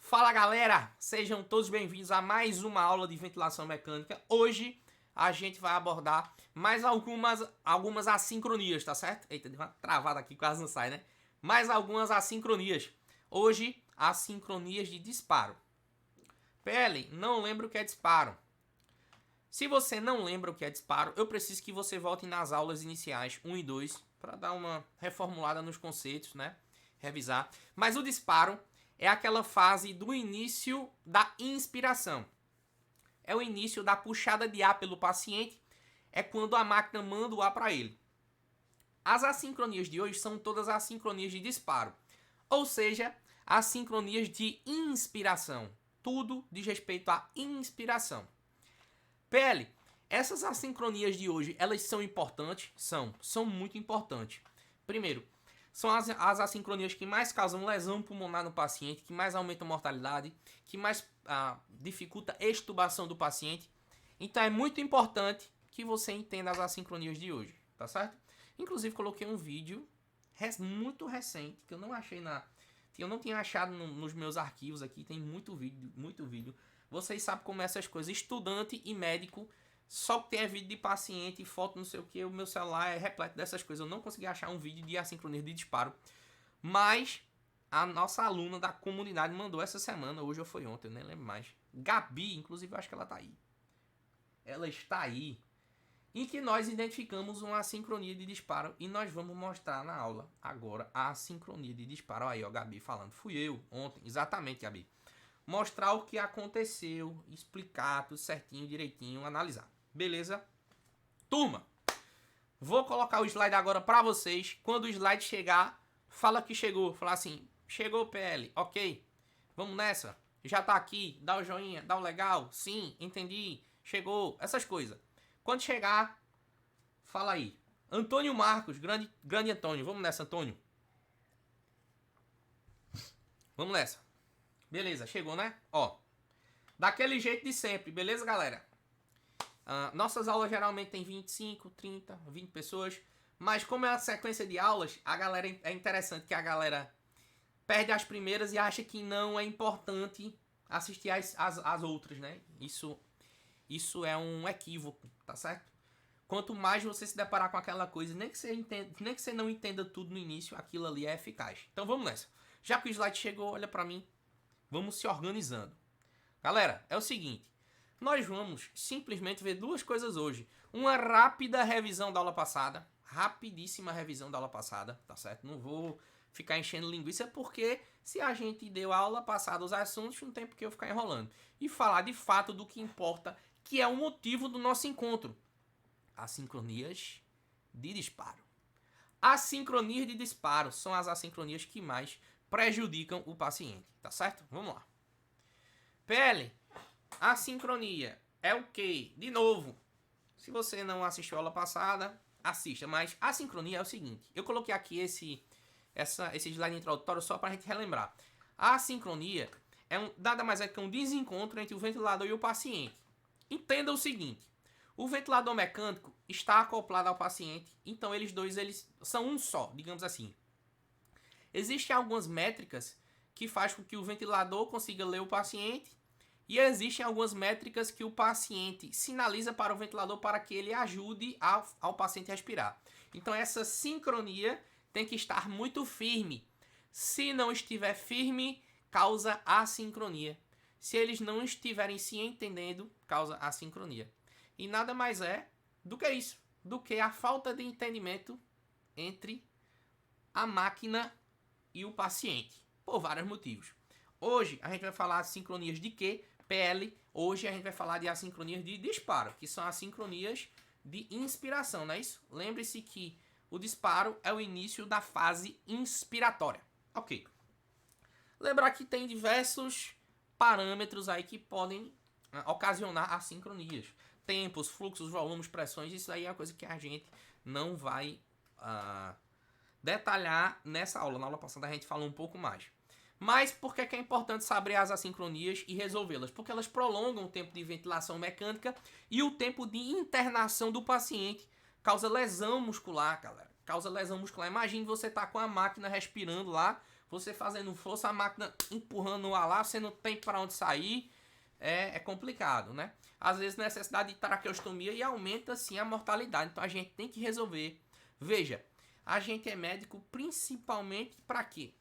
Fala galera, sejam todos bem-vindos a mais uma aula de ventilação mecânica. Hoje a gente vai abordar mais algumas assincronias, tá certo? Eita, deu uma travada aqui, quase não sai, né? Mais algumas assincronias. Hoje, assincronias de disparo. PL, não lembro o que é disparo. Se você não lembra o que é disparo, eu preciso que você volte nas aulas iniciais 1 e 2 para dar uma reformulada nos conceitos, né? Revisar. Mas o disparo é aquela fase do início da inspiração. É o início da puxada de ar pelo paciente. É quando a máquina manda o ar para ele. As assincronias de hoje são todas assincronias de disparo. Ou seja, assincronias de inspiração. Tudo diz respeito à inspiração. PL, essas assincronias de hoje, elas são importantes? São muito importantes. Primeiro, são as assincronias que mais causam lesão pulmonar no paciente, que mais aumentam a mortalidade, que mais dificulta a extubação do paciente. Então é muito importante que você entenda as assincronias de hoje, tá certo? Inclusive coloquei um vídeo muito recente, que eu não achei eu não tinha achado nos meus arquivos aqui, tem muito vídeo. Vocês sabem como é essas coisas, estudante e médico, só que tem vídeo de paciente, foto, não sei o que, o meu celular é repleto dessas coisas. Eu não consegui achar um vídeo de assincronia de disparo, mas a nossa aluna da comunidade mandou essa semana, hoje ou foi ontem, eu nem lembro mais. Gabi, inclusive, eu acho que ela tá aí. Ela está aí. Em que nós identificamos uma assincronia de disparo e nós vamos mostrar na aula agora a assincronia de disparo. Aí, ó, Gabi falando. Fui eu ontem, exatamente, Gabi. Mostrar o que aconteceu, explicar tudo certinho, direitinho, analisar. Beleza? Turma, vou colocar o slide agora para vocês. Quando o slide chegar, fala que chegou. Fala assim, chegou PL, ok. Vamos nessa. Já tá aqui, dá o joinha, dá o legal. Sim, entendi, chegou, essas coisas. Quando chegar, fala aí. Antônio Marcos, grande Antônio. Vamos nessa, Antônio. Vamos nessa. Beleza, chegou, né? Ó, daquele jeito de sempre, beleza, galera? Nossas aulas geralmente tem 25, 30, 20 pessoas. Mas como é uma sequência de aulas, a galera é interessante que a galera perde as primeiras e acha que não é importante assistir as outras, né? Isso é um equívoco, tá certo? Quanto mais você se deparar com aquela coisa, nem que você não entenda tudo no início, aquilo ali é eficaz. Então vamos nessa. Já que o slide chegou, olha pra mim. Vamos se organizando. Galera, é o seguinte. Nós vamos simplesmente ver duas coisas hoje. Uma rápida revisão da aula passada. Rapidíssima revisão da aula passada, tá certo? Não vou ficar enchendo linguiça porque se a gente deu a aula passada os assuntos, não tem por que eu ficar enrolando. E falar de fato do que importa, que é o motivo do nosso encontro. Assincronias de disparo. Assincronias de disparo são as assincronias que mais prejudicam o paciente, tá certo? Vamos lá. PL, assincronia é o quê? De novo, se você não assistiu a aula passada, assista, mas a assincronia é o seguinte, eu coloquei aqui esse slide introdutório só para a gente relembrar. A assincronia nada mais é que um desencontro entre o ventilador e o paciente. Entenda o seguinte, o ventilador mecânico está acoplado ao paciente, então eles são um só, digamos assim. Existem algumas métricas que fazem com que o ventilador consiga ler o paciente e existem algumas métricas que o paciente sinaliza para o ventilador para que ele ajude ao paciente a respirar. Então essa sincronia tem que estar muito firme. Se não estiver firme, causa assincronia. Se eles não estiverem se entendendo, causa assincronia. E nada mais é do que isso, do que a falta de entendimento entre a máquina e o paciente, por vários motivos. Hoje a gente vai falar de sincronias de quê? PL. Hoje a gente vai falar de assincronias de disparo, que são assincronias de inspiração, não é isso? Lembre-se que o disparo é o início da fase inspiratória. Ok. Lembrar que tem diversos parâmetros aí que podem ocasionar assincronias. Tempos, fluxos, volumes, pressões, isso aí é uma coisa que a gente não vai detalhar nessa aula. Na aula passada a gente falou um pouco mais. Mas por que é importante saber as assincronias e resolvê-las? Porque elas prolongam o tempo de ventilação mecânica e o tempo de internação do paciente. Causa lesão muscular, galera. Causa lesão muscular. Imagine você estar com a máquina respirando lá, Você fazendo força, a máquina empurrando o ar lá, você não tem para onde sair, é complicado, né? Às vezes necessidade de traqueostomia e aumenta sim a mortalidade, então a gente tem que resolver. Veja, a gente é médico principalmente para quê?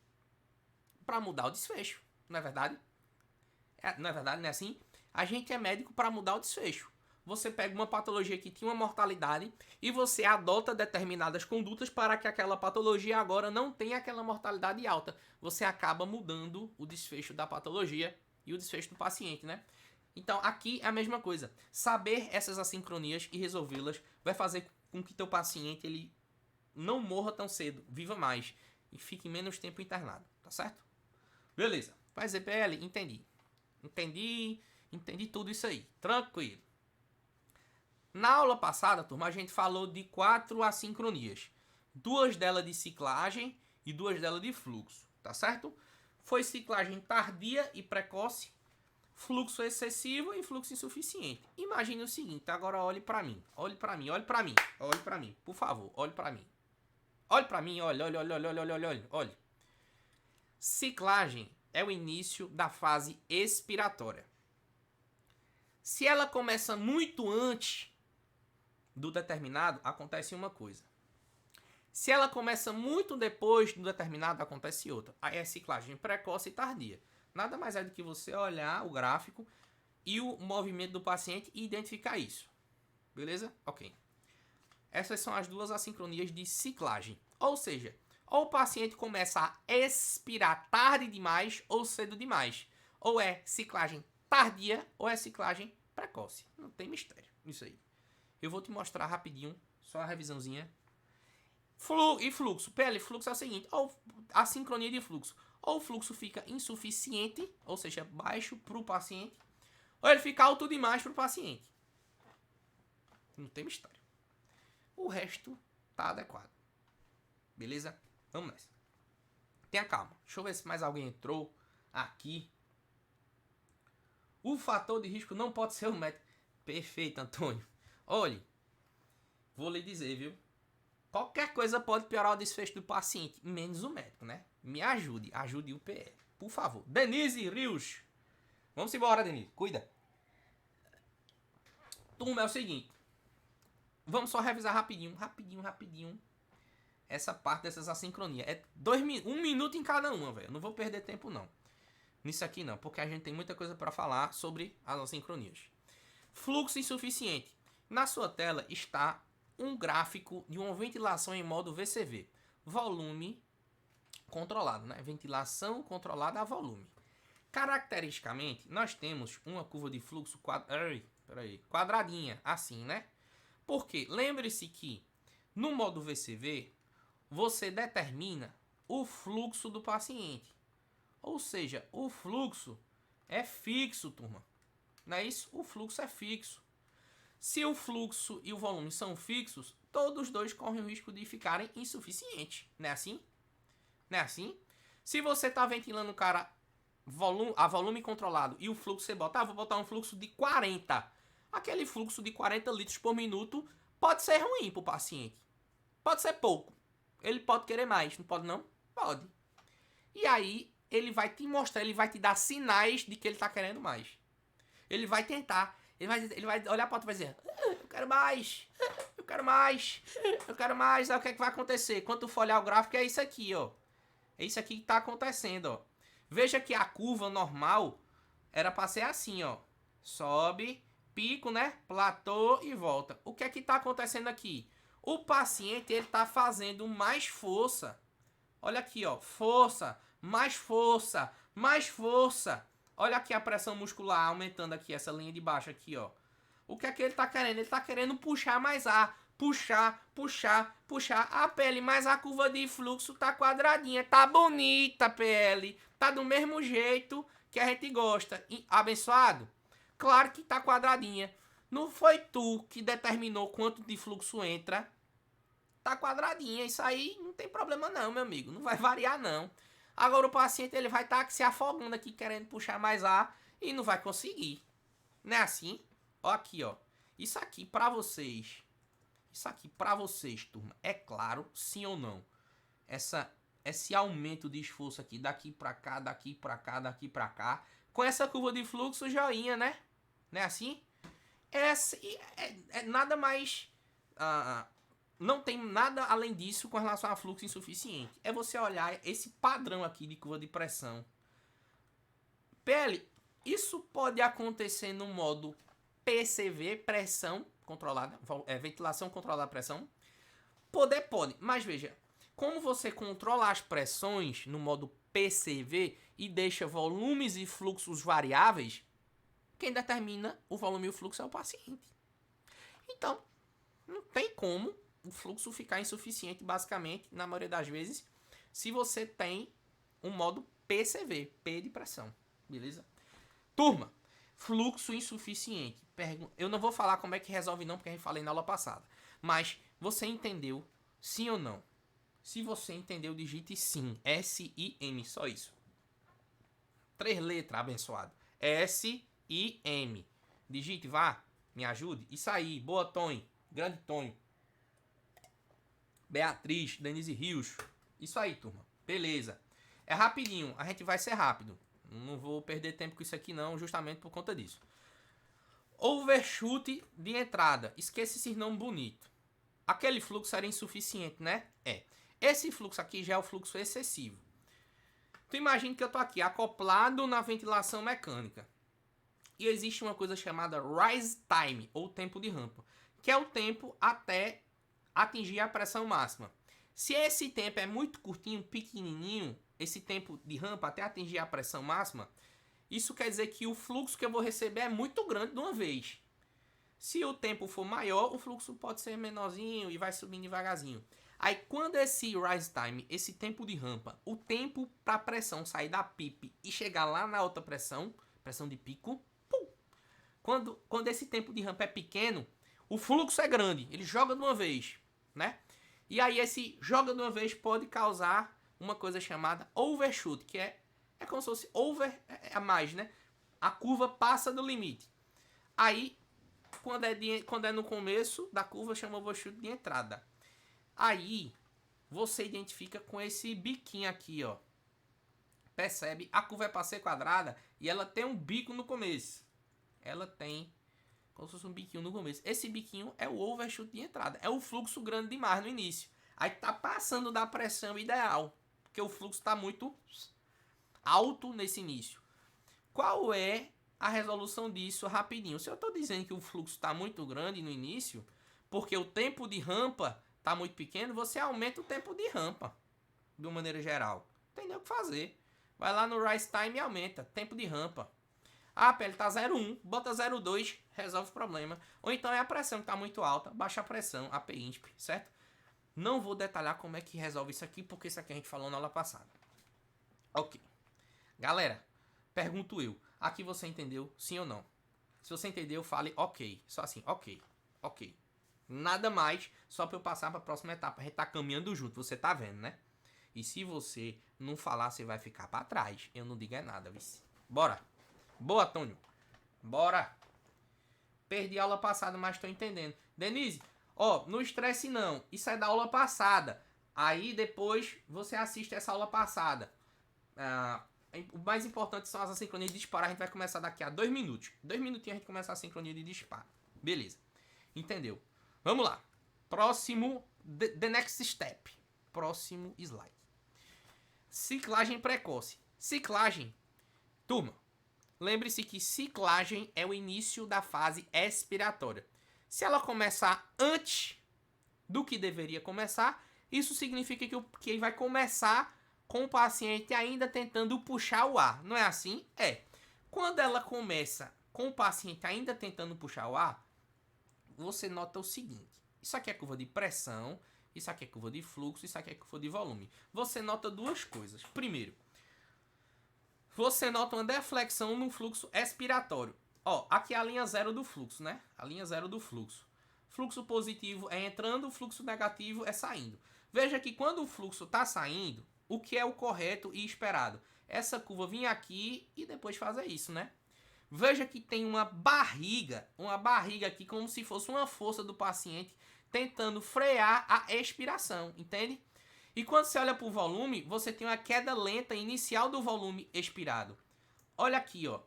Para mudar o desfecho, não é verdade? Não é verdade, não é assim? A gente é médico para mudar o desfecho. Você pega uma patologia que tinha uma mortalidade e você adota determinadas condutas para que aquela patologia agora não tenha aquela mortalidade alta. Você acaba mudando o desfecho da patologia e o desfecho do paciente, né? Então aqui é a mesma coisa. Saber essas assincronias e resolvê-las vai fazer com que teu paciente ele não morra tão cedo, viva mais e fique menos tempo internado, tá certo? Beleza. Faz EPL? Entendi tudo isso aí. Tranquilo. Na aula passada, turma, a gente falou de 4 assincronias. 2 delas de ciclagem e 2 delas de fluxo, tá certo? Foi ciclagem tardia e precoce, fluxo excessivo e fluxo insuficiente. Imagine o seguinte, agora olhe para mim, por favor, olhe para mim. Olhe para mim, olhe. Ciclagem é o início da fase expiratória. Se ela começa muito antes do determinado, acontece uma coisa. Se ela começa muito depois do determinado, acontece outra. Aí é ciclagem precoce e tardia. Nada mais é do que você olhar o gráfico e o movimento do paciente e identificar isso. Beleza? Ok. Essas são as 2 assincronias de ciclagem. Ou seja, ou o paciente começa a expirar tarde demais ou cedo demais. Ou é ciclagem tardia ou é ciclagem precoce. Não tem mistério isso aí. Eu vou te mostrar rapidinho, só a revisãozinha. Fluxo. PL, fluxo é o seguinte, ou a sincronia de fluxo. Ou o fluxo fica insuficiente, ou seja, baixo para o paciente, ou ele fica alto demais para o paciente. Não tem mistério. O resto tá adequado. Beleza? Vamos nessa. Tenha calma. Deixa eu ver se mais alguém entrou aqui. O fator de risco não pode ser o médico. Perfeito, Antônio. Olhe, vou lhe dizer, viu? Qualquer coisa pode piorar o desfecho do paciente, menos o médico, né? Me ajude o PL, por favor. Denise Rios. Vamos embora, Denise. Cuida. Turma, é o seguinte. Vamos só revisar rapidinho. Essa parte dessas assincronias. É 1 minuto em cada uma, velho. Não vou perder tempo, não. Nisso aqui, não. Porque a gente tem muita coisa para falar sobre as assincronias. Fluxo insuficiente. Na sua tela está um gráfico de uma ventilação em modo VCV. Volume controlado, né? Ventilação controlada a volume. Caracteristicamente, nós temos uma curva de fluxo quadradinha, assim, né? Porque lembre-se que no modo VCV, você determina o fluxo do paciente. Ou seja, o fluxo é fixo, turma. Não é isso? O fluxo é fixo. Se o fluxo e o volume são fixos, todos os dois correm o risco de ficarem insuficientes. Não é assim? Não é assim? Se você está ventilando o cara a volume controlado e o fluxo você bota, vou botar um fluxo de 40. Aquele fluxo de 40 litros por minuto pode ser ruim para o paciente. Pode ser pouco. Ele pode querer mais, não pode não? Pode. E aí ele vai te mostrar, ele vai te dar sinais de que ele está querendo mais. Ele vai tentar, ele vai olhar para tu e vai dizer, eu quero mais. Aí o que é que vai acontecer? Quando tu for olhar o gráfico, é isso aqui, ó. É isso aqui que está acontecendo, ó. Veja que a curva normal era para ser assim, ó. Sobe, pico, né? Platô e volta. O que é que está acontecendo aqui? O paciente, ele está fazendo mais força. Olha aqui, ó. Força, mais força, mais força. Olha aqui a pressão muscular aumentando aqui, essa linha de baixo aqui, ó. O que é que ele está querendo? Ele está querendo puxar mais ar. Puxar a PL, mas a curva de fluxo tá quadradinha. Tá bonita, PL. Tá do mesmo jeito que a gente gosta. Abençoado? Claro que tá quadradinha. Não foi tu que determinou quanto de fluxo entra. Tá quadradinha. Isso aí não tem problema não, meu amigo. Não vai variar não. Agora o paciente ele vai estar se afogando aqui querendo puxar mais ar e não vai conseguir. Não é assim? Ó aqui, ó. Isso aqui pra vocês, turma, é claro, sim ou não? esse aumento de esforço aqui, daqui para cá, daqui para cá, daqui para cá, com essa curva de fluxo joinha, né? Não é assim? É nada mais... não tem nada além disso com relação a fluxo insuficiente. É você olhar esse padrão aqui de curva de pressão. PL, isso pode acontecer no modo PCV, pressão controlada, ventilação controlada da pressão? Pode, mas veja, como você controla as pressões no modo PCV e deixa volumes e fluxos variáveis, quem determina o volume e o fluxo é o paciente. Então, não tem como o fluxo ficar insuficiente, basicamente, na maioria das vezes, se você tem um modo PCV, P de pressão, beleza? Turma, fluxo insuficiente. Eu não vou falar como é que resolve não, porque a gente falei na aula passada. Mas você entendeu, sim ou não? Se você entendeu, digite sim. S-I-M, só isso. 3 letras, abençoado. S-I-M. Digite, vá, me ajude. Isso aí, boa, Tonho. Grande Tonho. Beatriz, Denise Rios. Isso aí, turma. Beleza. É rapidinho, a gente vai ser rápido. Não vou perder tempo com isso aqui não, justamente por conta disso. Overshoot de entrada. Esqueça esse nome bonito. Aquele fluxo era insuficiente, né? Esse fluxo aqui já é o fluxo excessivo. Tu imagina que eu tô aqui acoplado na ventilação mecânica. E existe uma coisa chamada rise time, ou tempo de rampa, que é o tempo até atingir a pressão máxima. Se esse tempo é muito curtinho, pequenininho, esse tempo de rampa até atingir a pressão máxima, isso quer dizer que o fluxo que eu vou receber é muito grande de uma vez. Se o tempo for maior, o fluxo pode ser menorzinho e vai subindo devagarzinho. Aí quando esse rise time, esse tempo de rampa, o tempo para a pressão sair da PIP e chegar lá na alta pressão, pressão de pico, quando esse tempo de rampa é pequeno, o fluxo é grande, ele joga de uma vez, né? E aí esse joga de uma vez pode causar uma coisa chamada overshoot, que é como se fosse over a mais, né? A curva passa do limite. Aí, quando é no começo da curva, chama overshoot de entrada. Aí, você identifica com esse biquinho aqui, ó. Percebe? A curva é para ser quadrada e ela tem um bico no começo. Ela tem como se fosse um biquinho no começo. Esse biquinho é o overshoot de entrada. É o fluxo grande demais no início. Aí tá passando da pressão ideal, porque o fluxo está muito alto nesse início. Qual é a resolução disso rapidinho? Se eu estou dizendo que o fluxo está muito grande no início, porque o tempo de rampa está muito pequeno, você aumenta o tempo de rampa, de uma maneira geral. Não tem nem o que fazer. Vai lá no rise time e aumenta. Tempo de rampa. A PL está 0,1, bota 0,2, resolve o problema. Ou então é a pressão que está muito alta, baixa a pressão, APINSP, certo? Não vou detalhar como é que resolve isso aqui, porque isso aqui a gente falou na aula passada. Ok. Galera, pergunto eu. Aqui você entendeu, sim ou não? Se você entendeu, fale ok. Só assim, ok. Nada mais, só para eu passar para a próxima etapa. A gente tá caminhando junto, você tá vendo, né? E se você não falar, você vai ficar para trás. Eu não digo é nada, vice. Bora. Boa, Antônio. Bora. Perdi a aula passada, mas tô entendendo. Denise, ó, não estresse não. Isso é da aula passada. Aí depois você assiste essa aula passada. O mais importante são as assincronias de disparo. A gente vai começar daqui a 2 minutos. 2 minutinhos a gente começa a sincronia de disparo. Beleza. Entendeu? Vamos lá. Próximo. The next step. Próximo slide. Ciclagem precoce. Ciclagem. Turma. Lembre-se que ciclagem é o início da fase expiratória. Se ela começar antes do que deveria começar, isso significa que vai começar com o paciente ainda tentando puxar o ar. Não é assim? É. Quando ela começa com o paciente ainda tentando puxar o ar, você nota o seguinte. Isso aqui é curva de pressão, isso aqui é curva de fluxo, isso aqui é curva de volume. Você nota duas coisas. Primeiro, você nota uma deflexão no fluxo expiratório. Ó, aqui é a linha zero do fluxo, né? A linha zero do fluxo. Fluxo positivo é entrando, fluxo negativo é saindo. Veja que quando o fluxo está saindo, o que é o correto e esperado? Essa curva vir aqui e depois fazer isso, né? Veja que tem uma barriga aqui como se fosse uma força do paciente tentando frear a expiração, entende? E quando você olha para o volume, você tem uma queda lenta inicial do volume expirado. Olha aqui, ó.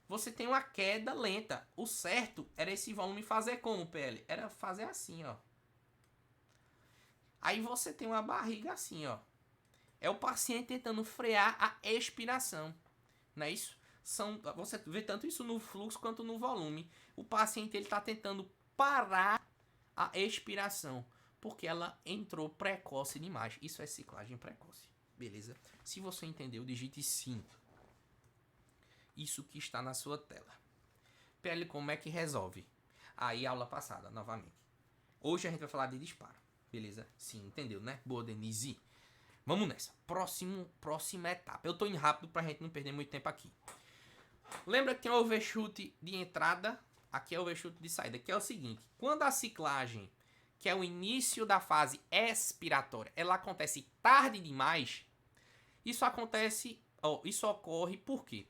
Você tem uma queda lenta. O certo era esse volume fazer como, PL? Era fazer assim, ó. Aí você tem uma barriga assim, ó. É o paciente tentando frear a expiração. Não é isso? Você vê tanto isso no fluxo quanto no volume. O paciente ele está tentando parar a expiração, porque ela entrou precoce demais. Isso é ciclagem precoce. Beleza? Se você entendeu, digite sim. Isso que está na sua tela. PL, como é que resolve? Aí, aula passada, novamente. Hoje a gente vai falar de disparo. Beleza? Sim, entendeu, né? Boa, Denise. Vamos nessa. Próxima etapa. Eu tô indo rápido pra gente não perder muito tempo aqui. Lembra que tem o overshoot de entrada? Aqui é o overshoot de saída. Que é o seguinte. Quando a ciclagem, que é o início da fase expiratória, ela acontece tarde demais, isso ocorre por quê?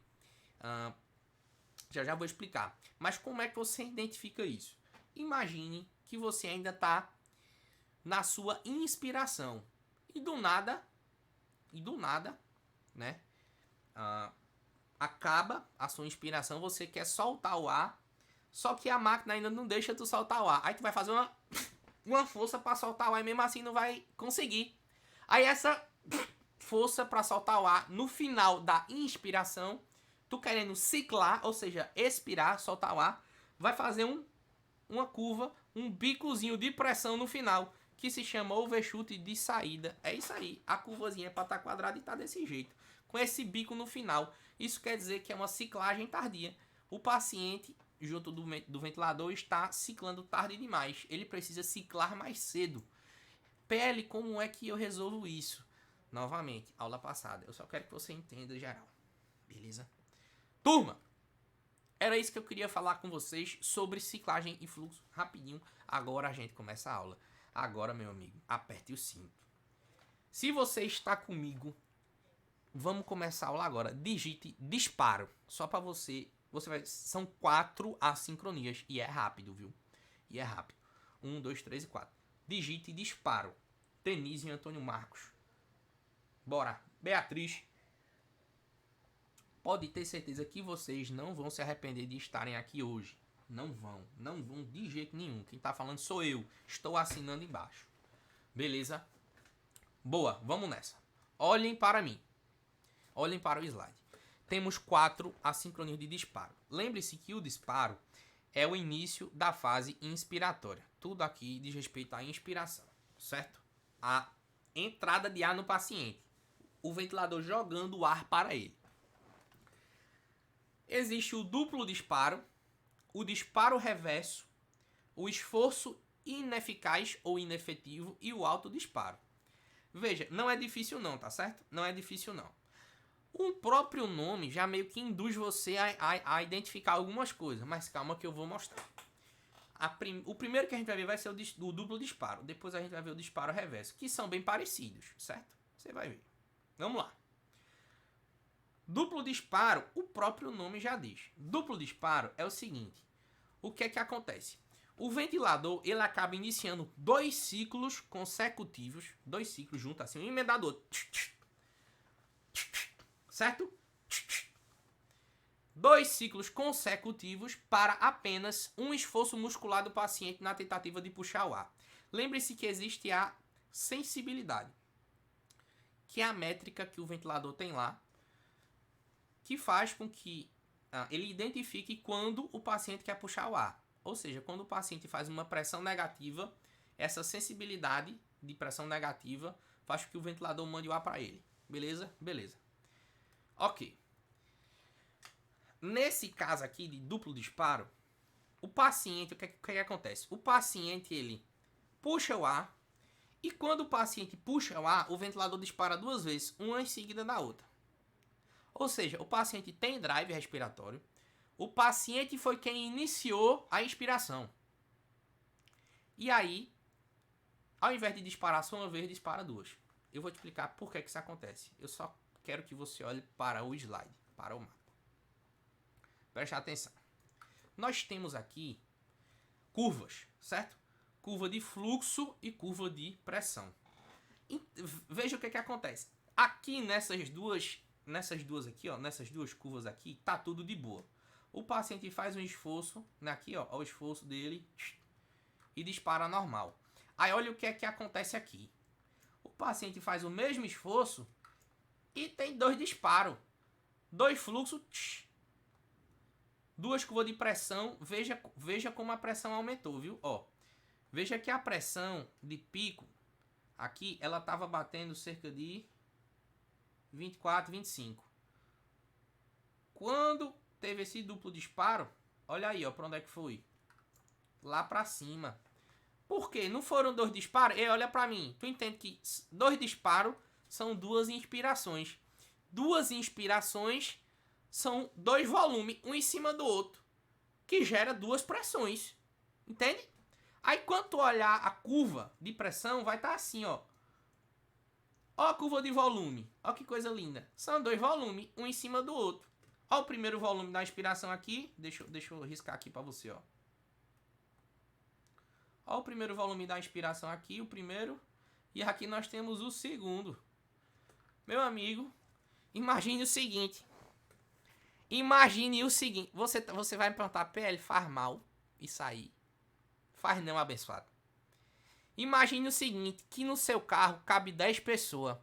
Já vou explicar. Mas como é que você identifica isso? Imagine que você ainda está na sua inspiração. E do nada, né? Acaba a sua inspiração, você quer soltar o ar, só que a máquina ainda não deixa tu soltar o ar. Aí tu vai fazer uma força para soltar o ar e mesmo assim não vai conseguir. Aí essa força para soltar o ar no final da inspiração, tu querendo ciclar, ou seja, expirar, soltar o ar, vai fazer uma curva, um bicozinho de pressão no final, que se chama overshoot de saída. É isso aí, a curvazinha é para estar quadrada e tá desse jeito, com esse bico no final. Isso quer dizer que é uma ciclagem tardia. O paciente, junto do ventilador, está ciclando tarde demais. Ele precisa ciclar mais cedo. PL, como é que eu resolvo isso? Novamente, aula passada. Eu só quero que você entenda geral. Beleza? Turma, era isso que eu queria falar com vocês sobre ciclagem e fluxo. Rapidinho, agora a gente começa a aula. Agora, meu amigo, aperte o cinto. Se você está comigo, vamos começar a aula agora. Digite disparo. Só para você vai... São 4 assincronias e é rápido, viu? E é rápido. 1, 2, 3 e 4. Digite disparo. Denise e Antônio Marcos. Bora. Beatriz. Pode ter certeza que vocês não vão se arrepender de estarem aqui hoje. Não vão de jeito nenhum. Quem tá falando sou eu. Estou assinando embaixo. Beleza? Boa, vamos nessa. Olhem para mim. Olhem para o slide. Temos 4 assincronias de disparo. Lembre-se que o disparo é o início da fase inspiratória. Tudo aqui diz respeito à inspiração, certo? A entrada de ar no paciente. O ventilador jogando o ar para ele. Existe o duplo disparo, o disparo reverso, o esforço ineficaz ou inefetivo e o autodisparo. Veja, não é difícil não, tá certo? Não é difícil não. O próprio nome já meio que induz você a identificar algumas coisas, mas calma que eu vou mostrar. O primeiro que a gente vai ver vai ser o duplo disparo, depois a gente vai ver o disparo reverso, que são bem parecidos, certo? Você vai ver. Vamos lá. Duplo disparo, o próprio nome já diz. Duplo disparo é o seguinte. O que é que acontece? O ventilador, ele acaba iniciando 2 ciclos consecutivos. 2 ciclos juntos, assim, um emendador. Certo? 2 ciclos consecutivos para apenas um esforço muscular do paciente na tentativa de puxar o ar. Lembre-se que existe a sensibilidade, que é a métrica que o ventilador tem lá, que faz com que ele identifique quando o paciente quer puxar o ar. Ou seja, quando o paciente faz uma pressão negativa, essa sensibilidade de pressão negativa faz com que o ventilador mande o ar para ele. Beleza? Beleza. Ok. Nesse caso aqui de duplo disparo, o paciente, o que acontece? O paciente, ele puxa o ar, e quando o paciente puxa o ar, o ventilador dispara 2 vezes, uma em seguida da outra. Ou seja, o paciente tem drive respiratório, o paciente foi quem iniciou a inspiração. E aí, ao invés de disparar só uma vez, dispara 2. Eu vou te explicar por que isso acontece. Eu só quero que você olhe para o slide, para o mapa. Preste atenção. Nós temos aqui curvas, certo? Curva de fluxo e curva de pressão. veja o que acontece. Aqui nessas duas aqui, ó, nessas duas curvas aqui, tá tudo de boa. O paciente faz um esforço, né, aqui, ó, o esforço dele e dispara normal. Aí olha o que acontece aqui. O paciente faz o mesmo esforço e tem 2 disparos. 2 fluxos, duas curvas de pressão. Veja como a pressão aumentou, viu? Ó, veja que a pressão de pico aqui, ela estava batendo cerca de 24, 25. Quando teve esse duplo disparo, olha aí, ó, para onde é que foi? Lá para cima. Por quê? Não foram 2 disparos? Olha para mim. Tu entende que 2 disparos são 2 inspirações. 2 inspirações são 2 volumes, um em cima do outro, que gera 2 pressões. Entende? Aí quando tu olhar a curva de pressão, vai estar assim, ó. Ó a curva de volume. Ó que coisa linda. São 2 volumes, um em cima do outro. Ó o primeiro volume da inspiração aqui. Deixa eu riscar aqui para você, ó. Ó o primeiro volume da inspiração aqui, o primeiro. E aqui nós temos o segundo. Meu amigo, imagine o seguinte. Você vai me perguntar, PL, faz mal isso aí? Faz não, abençoado. Imagine o seguinte, que no seu carro cabe 10 pessoas.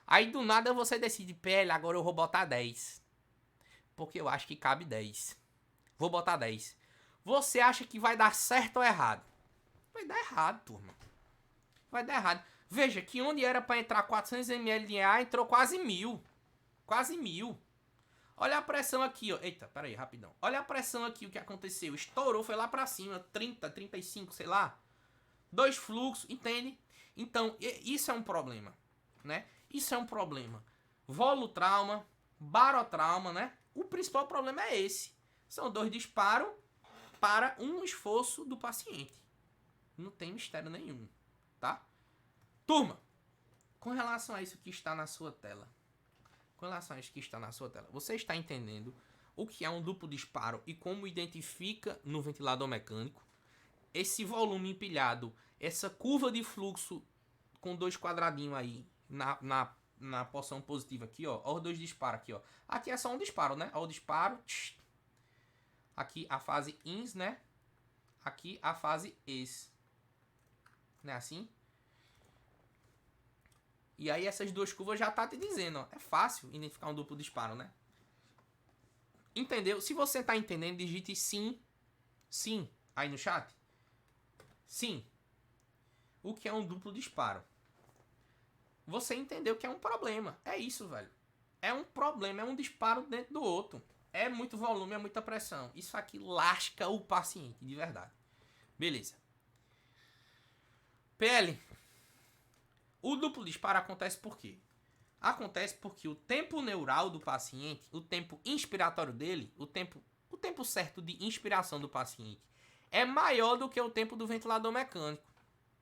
Aí do nada você decide, PL, agora eu vou botar 10. Porque eu acho que cabe 10. Vou botar 10. Você acha que vai dar certo ou errado? Vai dar errado, turma. Vai dar errado. Veja que onde era para entrar 400 ml de ar, entrou quase 1000. Quase 1000. Olha a pressão aqui, ó. Eita, pera aí, rapidão. Olha a pressão aqui, o que aconteceu. Estourou, foi lá pra cima. 30, 35, sei lá. 2 fluxos, entende? Então, isso é um problema, né? Isso é um problema. Volutrauma, barotrauma, né? O principal problema é esse. São 2 disparos para um esforço do paciente. Não tem mistério nenhum, tá? Turma, com relação a isso que está na sua tela. Com relação a isso que está na sua tela. Você está entendendo o que é um duplo disparo e como identifica no ventilador mecânico? Esse volume empilhado, essa curva de fluxo com 2 quadradinhos aí na porção positiva aqui, ó. Ó os 2 disparos aqui, ó. Aqui é só um disparo, né? Ó o disparo. Aqui a fase ins, né? Aqui a fase ex. Não é assim? E aí essas 2 curvas já tá te dizendo, ó. É fácil identificar um duplo disparo, né? Entendeu? Se você tá entendendo, digite sim. Sim. Aí no chat. Sim. O que é um duplo disparo? Você entendeu que é um problema. É isso, velho. É um problema. É um disparo dentro do outro. É muito volume, é muita pressão. Isso aqui lasca o paciente, de verdade. Beleza. PL. O duplo disparo acontece por quê? Acontece porque o tempo neural do paciente, o tempo inspiratório dele, o tempo certo de inspiração do paciente, é maior do que o tempo do ventilador mecânico.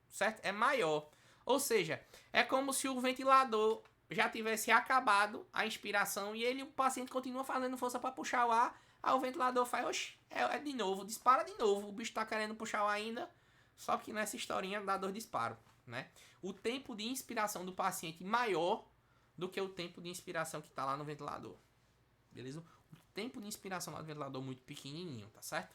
Certo? É maior. Ou seja, é como se o ventilador já tivesse acabado a inspiração e o paciente continua fazendo força para puxar o ar. Aí o ventilador faz, oxe, é de novo, dispara de novo. O bicho tá querendo puxar o ar ainda, só que nessa historinha dá 2 disparos, né? O tempo de inspiração do paciente maior do que o tempo de inspiração que tá lá no ventilador. Beleza? O tempo de inspiração lá no ventilador muito pequenininho, tá certo?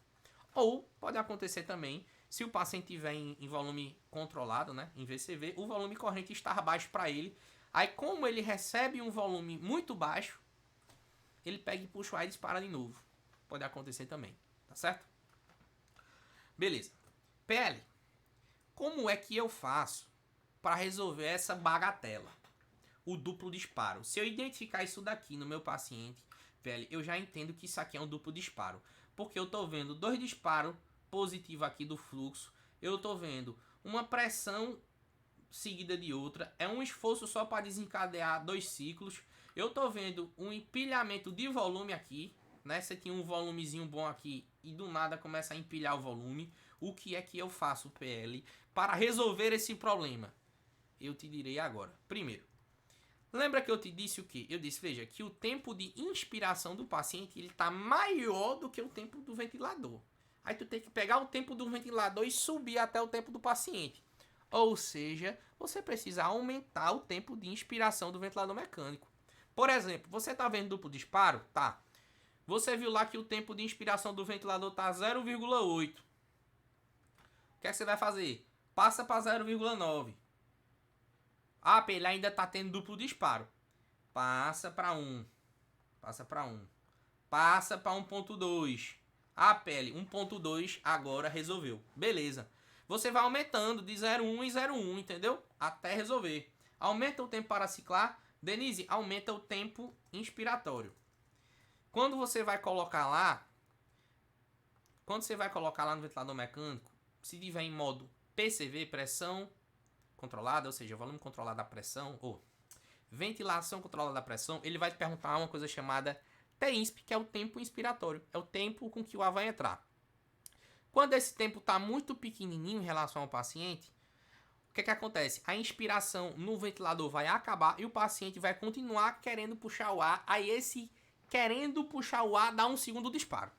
Ou pode acontecer também, se o paciente tiver em volume controlado, né, em VCV, o volume corrente estar baixo para ele. Aí, como ele recebe um volume muito baixo, ele pega e puxa o ar e dispara de novo. Pode acontecer também, tá certo? Beleza. PL, como é que eu faço para resolver essa bagatela? O duplo disparo. Se eu identificar isso daqui no meu paciente, PL, eu já entendo que isso aqui é um duplo disparo. Porque eu tô vendo 2 disparos positivos aqui do fluxo. Eu tô vendo uma pressão seguida de outra. É um esforço só para desencadear 2 ciclos. Eu tô vendo um empilhamento de volume aqui, né? Você tinha um volumezinho bom aqui e do nada começa a empilhar o volume. O que é que eu faço, PL, para resolver esse problema? Eu te direi agora. Primeiro, lembra que eu te disse o quê? Eu disse, veja, que o tempo de inspiração do paciente ele tá maior do que o tempo do ventilador. Aí tu tem que pegar o tempo do ventilador e subir até o tempo do paciente. Ou seja, você precisa aumentar o tempo de inspiração do ventilador mecânico. Por exemplo, você está vendo duplo disparo? Tá. Você viu lá que o tempo de inspiração do ventilador está 0,8. O que é que você vai fazer? Passa para 0,9. Ah, ele ainda está tendo duplo disparo. Passa para 1. Passa para 1. Passa para 1.2. Ah, pele, 1.2 agora resolveu. Beleza. Você vai aumentando de 0,1 e 0,1, entendeu? Até resolver. Aumenta o tempo para ciclar. Denise, aumenta o tempo inspiratório. Quando você vai colocar lá no ventilador mecânico, se tiver em modo PCV, pressão controlada, ou seja, volume controlado da pressão, ou ventilação controlada da pressão, ele vai te perguntar uma coisa chamada TINSP, que é o tempo inspiratório. É o tempo com que o ar vai entrar. Quando esse tempo está muito pequenininho em relação ao paciente, o que acontece? A inspiração no ventilador vai acabar e o paciente vai continuar querendo puxar o ar. Aí esse querendo puxar o ar dá um segundo disparo.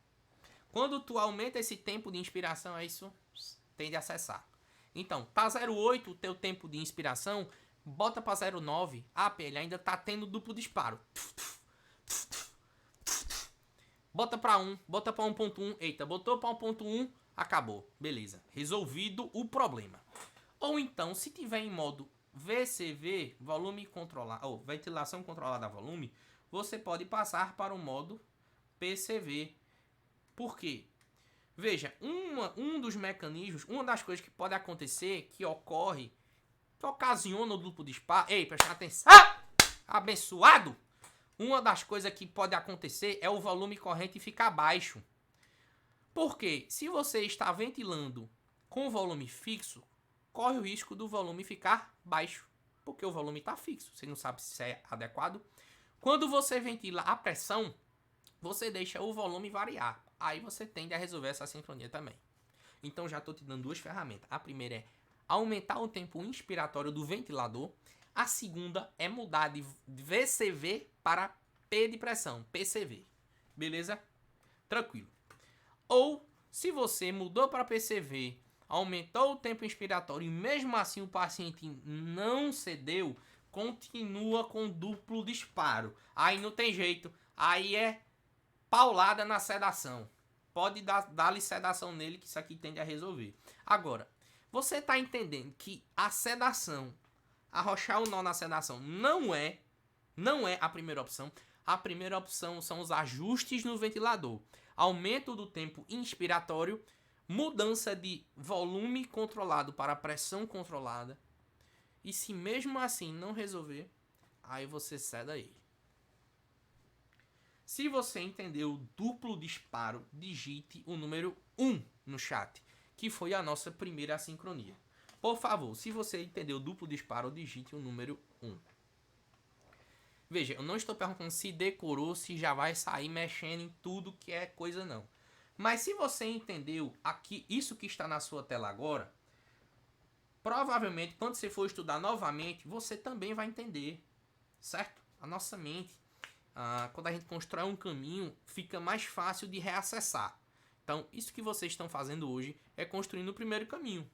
Quando tu aumenta esse tempo de inspiração, aí isso tende a cessar. Então, tá 0,8 o teu tempo de inspiração, bota para 0,9. Ah, ele ainda tá tendo duplo disparo. Bota para 1, bota para 1.1. Eita, botou para 1.1, acabou. Beleza, resolvido o problema. Ou então, se tiver em modo VCV, volume controlado, ou ventilação controlada a volume, você pode passar para o modo PCV. Por quê? Veja, um dos mecanismos, uma das coisas que pode acontecer, que ocorre, que ocasiona o duplo disparo. Ei, presta atenção! Abençoado! Uma das coisas que pode acontecer é o volume corrente ficar baixo. Por quê? Se você está ventilando com volume fixo, corre o risco do volume ficar baixo, porque o volume está fixo. Você não sabe se é adequado. Quando você ventila a pressão, você deixa o volume variar. Aí você tende a resolver essa sincronia também. Então já estou te dando duas ferramentas. A primeira é aumentar o tempo inspiratório do ventilador. A segunda é mudar de VCV para P de pressão, PCV. Beleza? Tranquilo. Ou, se você mudou para PCV, aumentou o tempo inspiratório e mesmo assim o paciente não cedeu, continua com duplo disparo. Aí não tem jeito. Aí é paulada na sedação. Pode dar-lhe sedação nele, que isso aqui tende a resolver. Agora, você está entendendo que a sedação, arrochar o nó na sedação, não é a primeira opção. A primeira opção são os ajustes no ventilador. Aumento do tempo inspiratório, mudança de volume controlado para pressão controlada. E se mesmo assim não resolver, aí você cede aí. Se você entendeu o duplo disparo, digite o número 1 no chat, que foi a nossa primeira assincronia. Por favor, se você entendeu o duplo disparo, digite o número 1. Veja, eu não estou perguntando se decorou, se já vai sair mexendo em tudo que é coisa não. Mas se você entendeu aqui isso que está na sua tela agora, provavelmente quando você for estudar novamente, você também vai entender, certo? A nossa mente, quando a gente constrói um caminho, fica mais fácil de reacessar. Então, isso que vocês estão fazendo hoje é construindo o primeiro caminho.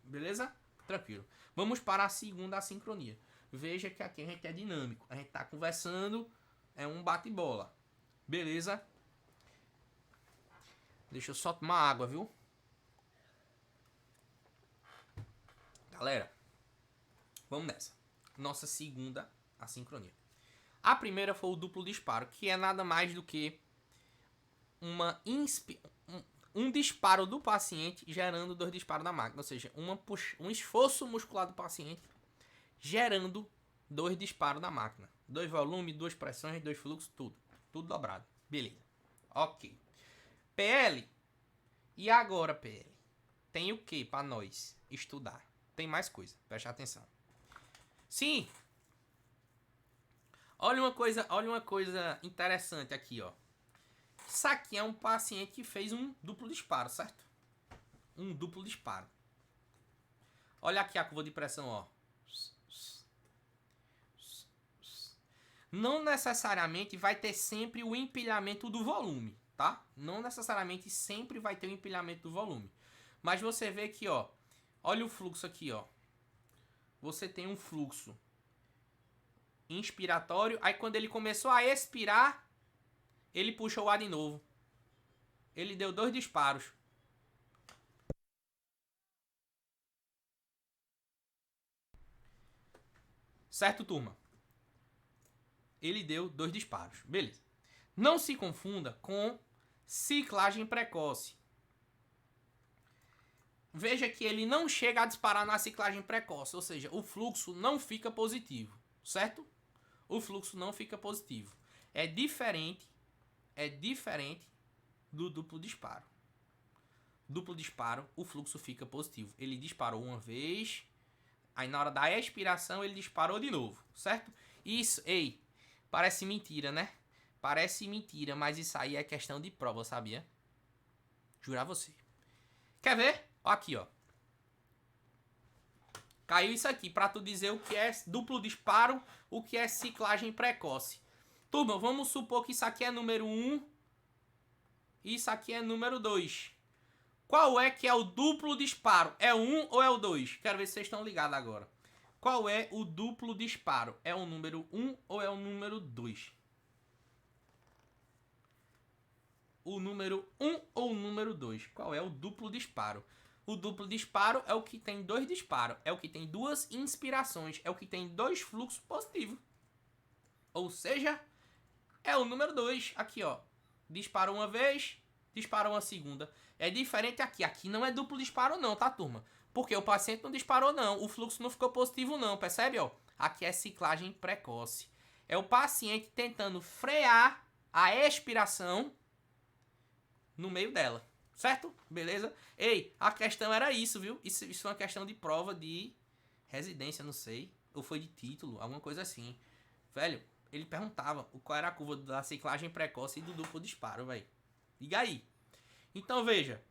Beleza? Tranquilo. Vamos para a segunda assincronia. Veja que aqui a gente é dinâmico. A gente está conversando, é um bate-bola. Beleza? Deixa eu só tomar água, viu? Galera, vamos nessa. Nossa segunda assincronia. A primeira foi o duplo disparo, que é nada mais do que um disparo do paciente gerando 2 disparos da máquina. Ou seja, um esforço muscular do paciente gerando 2 disparos da máquina. 2 volumes, 2 pressões, 2 fluxos, tudo. Tudo dobrado. Beleza. Ok. PL. E agora, PL? Tem o que para nós estudar? Tem mais coisa. Preste atenção. Sim. Olha uma coisa interessante aqui, ó. Isso aqui é um paciente que fez um duplo disparo, certo? Um duplo disparo. Olha aqui a curva de pressão, ó. Não necessariamente vai ter sempre o empilhamento do volume, tá? Não necessariamente sempre vai ter o empilhamento do volume. Mas você vê que, ó, olha o fluxo aqui, ó. você tem um fluxo inspiratório. Aí quando ele começou a expirar, ele puxou o ar de novo. Ele deu 2 disparos. Certo, turma? Ele deu 2 disparos. Beleza. Não se confunda com ciclagem precoce. Veja que ele não chega a disparar na ciclagem precoce, ou seja, o fluxo não fica positivo, certo? O fluxo não fica positivo. É diferente do duplo disparo. Duplo disparo, o fluxo fica positivo. Ele disparou uma vez, aí na hora da expiração ele disparou de novo, certo? Isso, ei, parece mentira, né? Parece mentira, mas isso aí é questão de prova, sabia? Jurar você. Quer ver? Ó aqui, ó. Caiu isso aqui pra tu dizer o que é duplo disparo, o que é ciclagem precoce. Turma, vamos supor que isso aqui é número 1 e isso aqui é número 2. Qual é que é o duplo disparo? É o 1 ou é o 2? Quero ver se vocês estão ligados agora. Qual é o duplo disparo? É o número 1 ou é o número 2? O número 1 ou o número 2? Qual é o duplo disparo? O duplo disparo é o que tem 2 disparos. É o que tem 2 inspirações. É o que tem 2 fluxos positivos. Ou seja, é o número 2. Aqui, ó. Disparou uma vez, disparou uma segunda. É diferente aqui. Aqui não é duplo disparo não, tá, turma? Porque o paciente não disparou não. O fluxo não ficou positivo não, percebe, ó? Aqui é ciclagem precoce. É o paciente tentando frear a expiração no meio dela. Certo? Beleza? Ei, a questão era isso, viu? Isso é uma questão de prova de residência, não sei. Ou foi de título, alguma coisa assim. Velho, ele perguntava qual era a curva da ciclagem precoce e do duplo disparo, velho. Liga aí. Então, veja.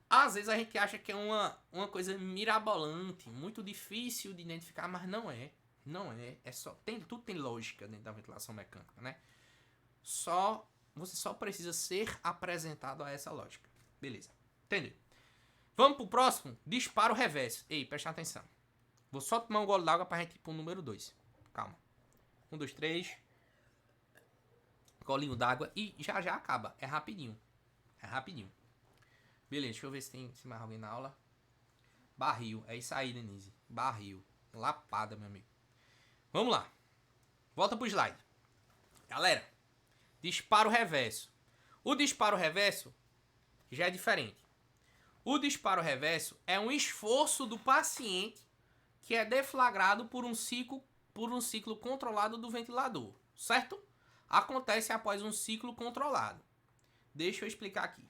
Às vezes a gente acha que é uma coisa mirabolante, muito difícil de identificar, mas não é. Não é. É só, tudo tem lógica dentro da ventilação mecânica, né? Você só precisa ser apresentado a essa lógica. Beleza. Entendeu? Vamos pro próximo. Disparo reverso. Ei, presta atenção. Vou só tomar um gole d'água pra gente ir pro número 2. Calma. 1, 2, 3. Golinho d'água. E já acaba. É rapidinho. É rapidinho. Beleza, deixa eu ver se tem mais alguém na aula. Barril. É isso aí, Denise. Barril. Lapada, meu amigo. Vamos lá. Volta pro slide. Galera. Disparo reverso. O disparo reverso já é diferente. O disparo reverso é um esforço do paciente que é deflagrado por um ciclo controlado do ventilador, certo? Acontece após um ciclo controlado. Deixa eu explicar aqui.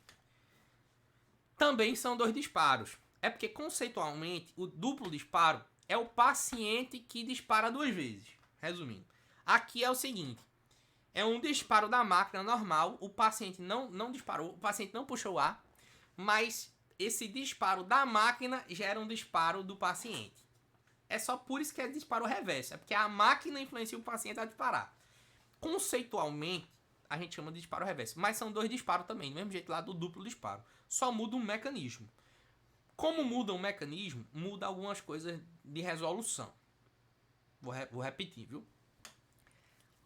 Também são 2 disparos. É porque conceitualmente o duplo disparo é o paciente que dispara 2 vezes. Resumindo, aqui é o seguinte. É um disparo da máquina normal, o paciente não disparou, o paciente não puxou o ar, mas esse disparo da máquina gera um disparo do paciente. É só por isso que é disparo reverso, é porque a máquina influencia o paciente a disparar. Conceitualmente, a gente chama de disparo reverso, mas são 2 disparos também, do mesmo jeito lá do duplo disparo. Só muda um mecanismo. Como muda o mecanismo, muda algumas coisas de resolução. Vou repetir, viu?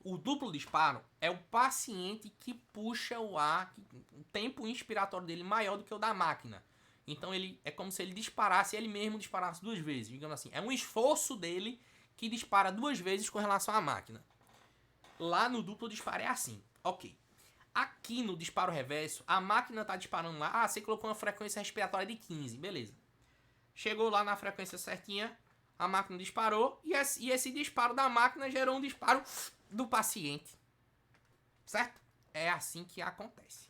O duplo disparo é o paciente que puxa o ar, o tempo inspiratório dele maior do que o da máquina. Então ele é como se ele disparasse, ele mesmo disparasse 2 vezes, digamos assim. É um esforço dele que dispara 2 vezes com relação à máquina. Lá no duplo disparo é assim, ok. Aqui no disparo reverso, a máquina está disparando lá. Ah, você colocou uma frequência respiratória de 15, beleza. Chegou lá na frequência certinha, a máquina disparou e esse disparo da máquina gerou um disparo do paciente, certo? É assim que acontece.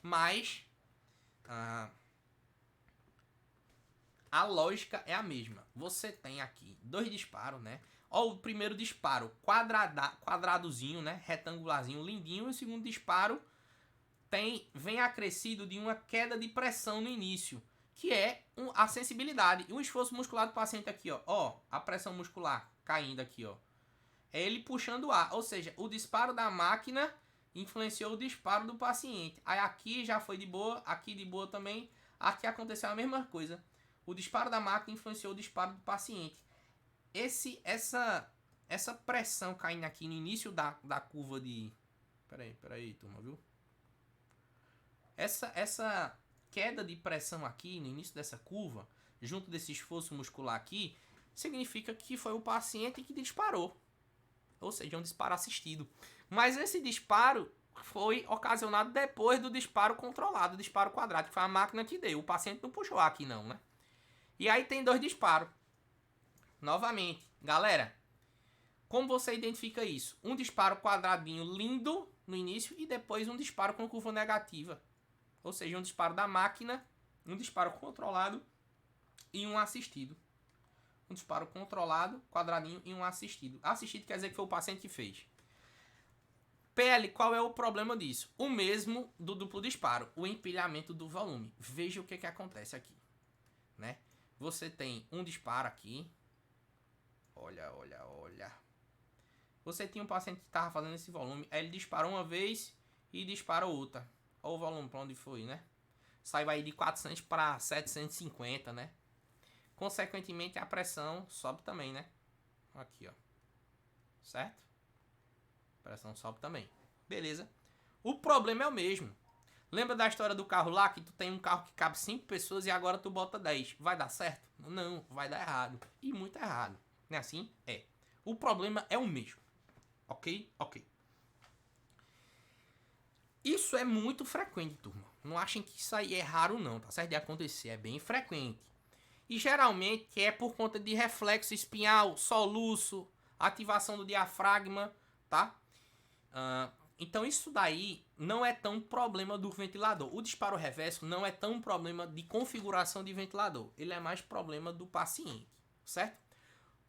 Mas a lógica é a mesma. Você tem aqui 2 disparos, né? Ó, o primeiro disparo quadradozinho, né? Retangularzinho, lindinho. E o segundo disparo vem acrescido de uma queda de pressão no início, que é a sensibilidade e o esforço muscular do paciente aqui, ó. Ó, a pressão muscular caindo aqui, ó. É ele puxando o ar, ou seja, o disparo da máquina influenciou o disparo do paciente. Aí aqui já foi de boa, aqui de boa também. Aqui aconteceu a mesma coisa. O disparo da máquina influenciou o disparo do paciente. essa pressão caindo aqui no início da curva de... Peraí, turma, viu? Essa queda de pressão aqui no início dessa curva, junto desse esforço muscular aqui, significa que foi o paciente que disparou. Ou seja, um disparo assistido. Mas esse disparo foi ocasionado depois do disparo controlado, o disparo quadrático, que foi a máquina que deu. O paciente não puxou aqui não, né? E aí tem 2 disparos. Novamente, galera, como você identifica isso? Um disparo quadradinho lindo no início e depois um disparo com curva negativa. Ou seja, um disparo da máquina, um disparo controlado e um assistido. Um disparo controlado, quadradinho e um assistido. Assistido quer dizer que foi o paciente que fez. PL, qual é o problema disso? O mesmo do duplo disparo, o empilhamento do volume. Veja o que acontece aqui, né? Você tem um disparo aqui. Olha. Você tinha um paciente que estava fazendo esse volume, aí ele disparou uma vez e dispara outra. Olha o volume para onde foi, né? Saiu aí de 400 para 750, né? Consequentemente, a pressão sobe também, né? Aqui, ó. Certo? A pressão sobe também. Beleza. O problema é o mesmo. Lembra da história do carro lá? Que tu tem um carro que cabe 5 pessoas e agora tu bota 10. Vai dar certo? Não, vai dar errado. E muito errado. Não é assim? É. O problema é o mesmo. Ok? Isso é muito frequente, turma. Não achem que isso aí é raro não, tá certo? De acontecer. É bem frequente. E geralmente é por conta de reflexo espinhal, soluço, ativação do diafragma, tá? Então isso daí não é tão problema do ventilador. O disparo reverso não é tão problema de configuração de ventilador. Ele é mais problema do paciente, certo?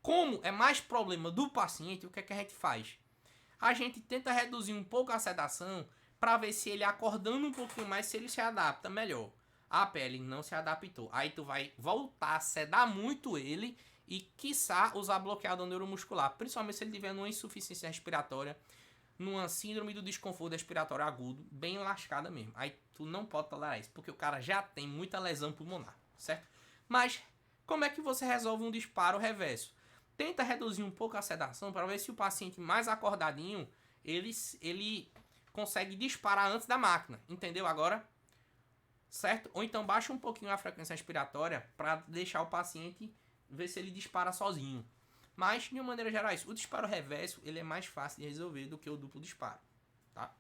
Como é mais problema do paciente, o que é que a gente faz? A gente tenta reduzir um pouco a sedação para ver se ele acordando um pouquinho mais, se ele se adapta melhor. A pele não se adaptou. Aí tu vai voltar a sedar muito ele e, quiçá, usar bloqueador neuromuscular. Principalmente se ele tiver numa insuficiência respiratória, numa síndrome do desconforto respiratório agudo, bem lascada mesmo. Aí tu não pode tolerar isso, porque o cara já tem muita lesão pulmonar, certo? Mas como é que você resolve um disparo reverso? Tenta reduzir um pouco a sedação para ver se o paciente mais acordadinho, ele consegue disparar antes da máquina. Entendeu agora? Certo? Ou então baixa um pouquinho a frequência respiratória para deixar o paciente ver se ele dispara sozinho. Mas, de uma maneira geral, o disparo reverso ele é mais fácil de resolver do que o duplo disparo. Tá?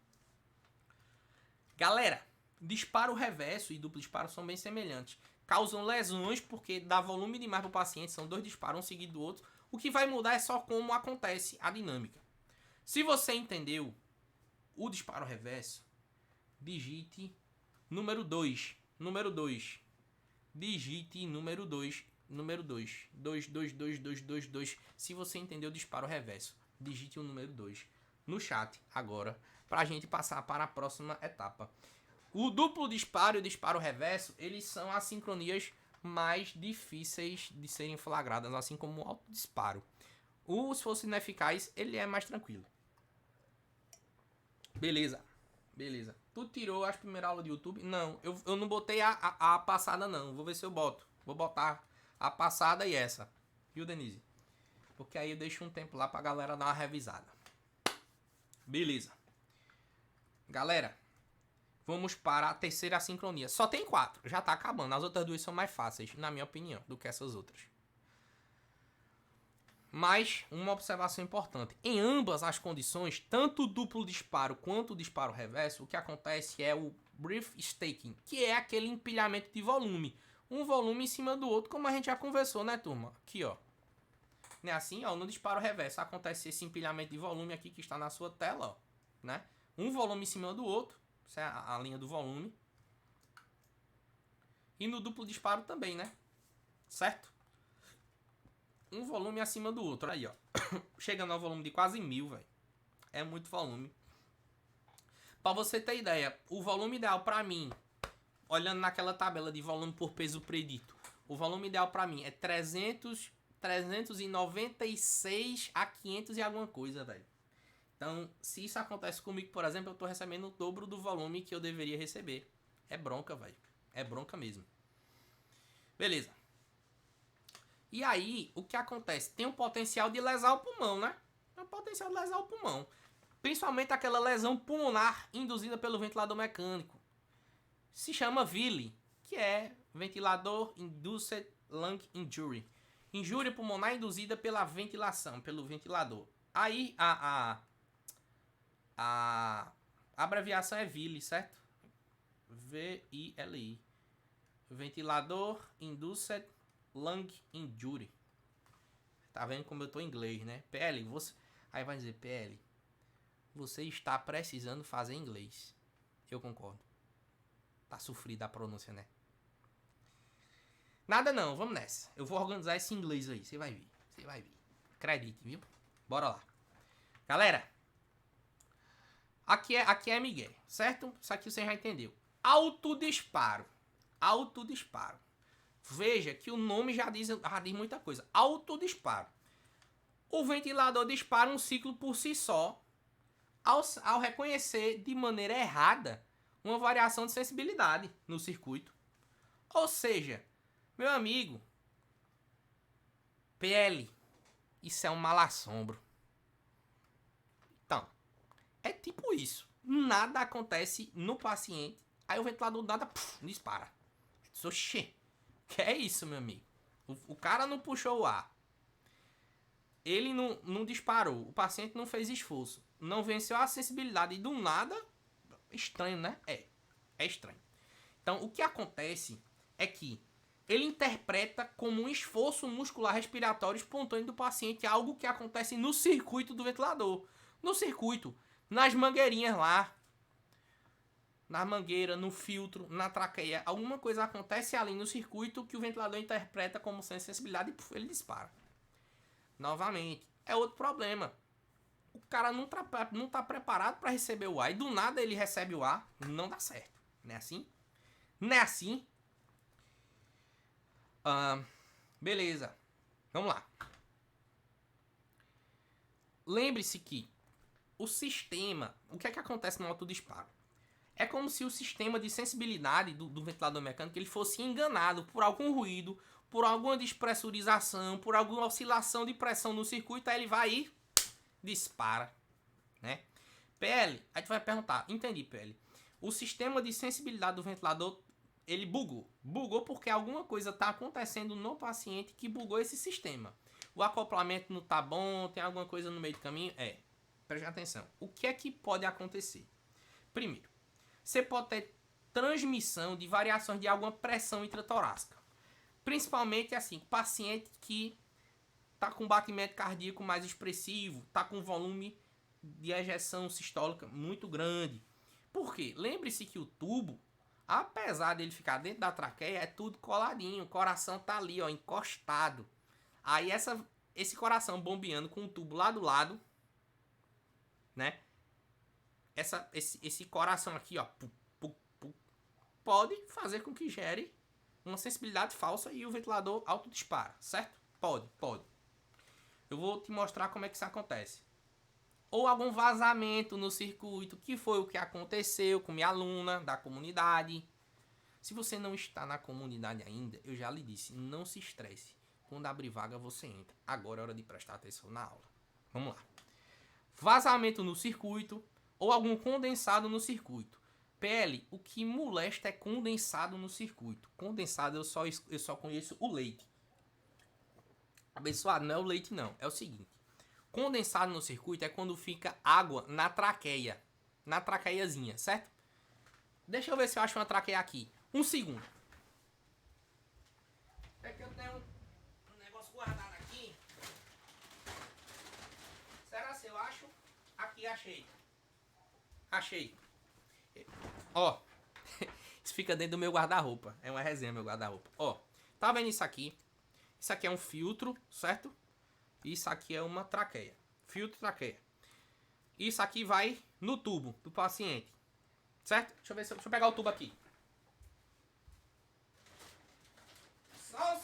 Galera, disparo reverso e duplo disparo são bem semelhantes. Causam lesões porque dá volume demais para o paciente, são 2 disparos, um seguido do outro. O que vai mudar é só como acontece a dinâmica. Se você entendeu o disparo reverso, digite número 2. Digite número 2. 2. Se você entendeu o disparo reverso, digite o número 2 no chat agora, pra gente passar para a próxima etapa. O duplo disparo e o disparo reverso, eles são as sincronias mais difíceis de serem flagradas, assim como o autodisparo. O esforço ineficaz, ele é mais tranquilo. Beleza. Tu tirou as primeiras aulas de YouTube? Não, eu não botei a passada não. Vou ver se eu boto. Vou botar a passada e essa. Viu, Denise? Porque aí eu deixo um tempo lá pra galera dar uma revisada. Beleza. Galera, vamos para a terceira sincronia. Só tem 4, já tá acabando. As outras 2 são mais fáceis, na minha opinião, do que essas outras. Mas uma observação importante. Em ambas as condições, tanto o duplo disparo quanto o disparo reverso, o que acontece é o brief staking, que é aquele empilhamento de volume. Um volume em cima do outro, como a gente já conversou, né, turma? Aqui, ó. Não é assim? Ó, no disparo reverso acontece esse empilhamento de volume aqui que está na sua tela, ó, né? Um volume em cima do outro. Essa é a linha do volume. E no duplo disparo também, né? Certo? Um volume acima do outro. Aí, ó. Chegando ao volume de quase 1000, velho. É muito volume. Pra você ter ideia, o volume ideal pra mim, olhando naquela tabela de volume por peso predito, o volume ideal pra mim é 396 a 500 e alguma coisa, velho. Então, se isso acontece comigo, por exemplo, eu tô recebendo o dobro do volume que eu deveria receber. É bronca, velho. É bronca mesmo. Beleza. E aí, o que acontece? Tem um potencial de lesar o pulmão, né? Tem um potencial de lesar o pulmão. Principalmente aquela lesão pulmonar induzida pelo ventilador mecânico. Se chama VILI, que é Ventilador Induced Lung Injury. Injúria pulmonar induzida pela ventilação, pelo ventilador. Aí a abreviação é VILI, certo? VILI. Ventilador Induced Lung Injury. Tá vendo como eu tô em inglês, né? PL, você... Aí vai dizer, PL, você está precisando fazer inglês. Eu concordo. Tá sofrida a pronúncia, né? Nada não, vamos nessa. Eu vou organizar esse inglês aí, você vai ver. Você vai ver. Acredite, viu? Bora lá. Galera, aqui é Miguel, certo? Isso aqui você já entendeu. Autodisparo. Autodisparo. Veja que o nome já diz muita coisa. Autodisparo. O ventilador dispara um ciclo por si só ao reconhecer de maneira errada uma variação de sensibilidade no circuito. Ou seja, meu amigo, PL, isso é um mal-assombro. Então, é tipo isso. Nada acontece no paciente, aí o ventilador nada dispara. Oxê, que é isso, meu amigo? O cara não puxou o ar. Ele não disparou. O paciente não fez esforço. Não venceu a sensibilidade. E do nada... Estranho, né? É estranho. Então, o que acontece é que ele interpreta como um esforço muscular respiratório espontâneo do paciente, algo que acontece no circuito do ventilador. No circuito, nas mangueirinhas lá, na mangueira, no filtro, na traqueia. Alguma coisa acontece ali no circuito que o ventilador interpreta como sem sensibilidade e ele dispara. Novamente, é outro problema. O cara não tá preparado para receber o ar. E do nada ele recebe o ar. Não dá certo. Não é assim? Não é assim? Beleza. Vamos lá. Lembre-se que o sistema... O que é que acontece no autodisparo? É como se o sistema de sensibilidade do ventilador mecânico ele fosse enganado por algum ruído, por alguma despressurização, por alguma oscilação de pressão no circuito, aí ele vai e dispara, né? PL, aí tu vai perguntar, entendi, PL. O sistema de sensibilidade do ventilador, ele bugou. Bugou porque alguma coisa está acontecendo no paciente que bugou esse sistema. O acoplamento não tá bom, tem alguma coisa no meio do caminho? Preste atenção. O que é que pode acontecer? Primeiro, você pode ter transmissão de variações de alguma pressão intratorácica. Principalmente assim, paciente que tá com batimento cardíaco mais expressivo, tá com volume de ejeção sistólica muito grande. Por quê? Lembre-se que o tubo, apesar dele ficar dentro da traqueia, é tudo coladinho, o coração tá ali, ó, encostado. Aí esse coração bombeando com o tubo lá do lado, né? Esse coração aqui, ó, pode fazer com que gere uma sensibilidade falsa e o ventilador autodispara, certo? Pode. Eu vou te mostrar como é que isso acontece. Ou algum vazamento no circuito, que foi o que aconteceu com minha aluna da comunidade. Se você não está na comunidade ainda, eu já lhe disse, não se estresse. Quando abrir vaga, você entra. Agora é hora de prestar atenção na aula. Vamos lá. Vazamento no circuito ou algum condensado no circuito. PL, o que molesta é condensado no circuito. Condensado eu só conheço o leite. Abençoado, não é o leite não. É o seguinte. Condensado no circuito é quando fica água na traqueia. Na traqueiazinha, certo? Deixa eu ver se eu acho uma traqueia aqui. Um segundo. É que eu tenho um negócio guardado aqui. Será se eu acho? Aqui, achei. Ó. Isso fica dentro do meu guarda-roupa. É uma resenha, meu guarda-roupa. Ó. Tá vendo isso aqui? Isso aqui é um filtro, certo? Isso aqui é uma traqueia. Filtro, traqueia. Isso aqui vai no tubo do paciente. Certo? Deixa eu pegar o tubo aqui. Só um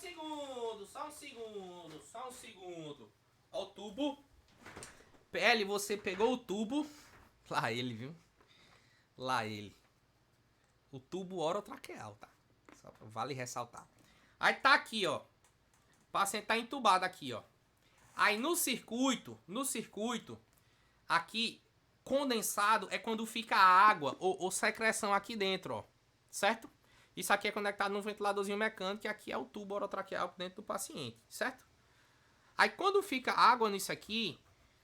segundo. Ó o tubo. PL, você pegou o tubo. Lá ele, viu? Lá ele. O tubo orotraqueal, tá? Só vale ressaltar. Aí tá aqui, ó. paciente tá entubado aqui, ó. Aí no circuito, aqui, condensado é quando fica água ou secreção aqui dentro, ó. Certo? Isso aqui é conectado num ventiladorzinho mecânico e aqui é o tubo orotraqueal dentro do paciente, certo? Aí quando fica água nisso aqui,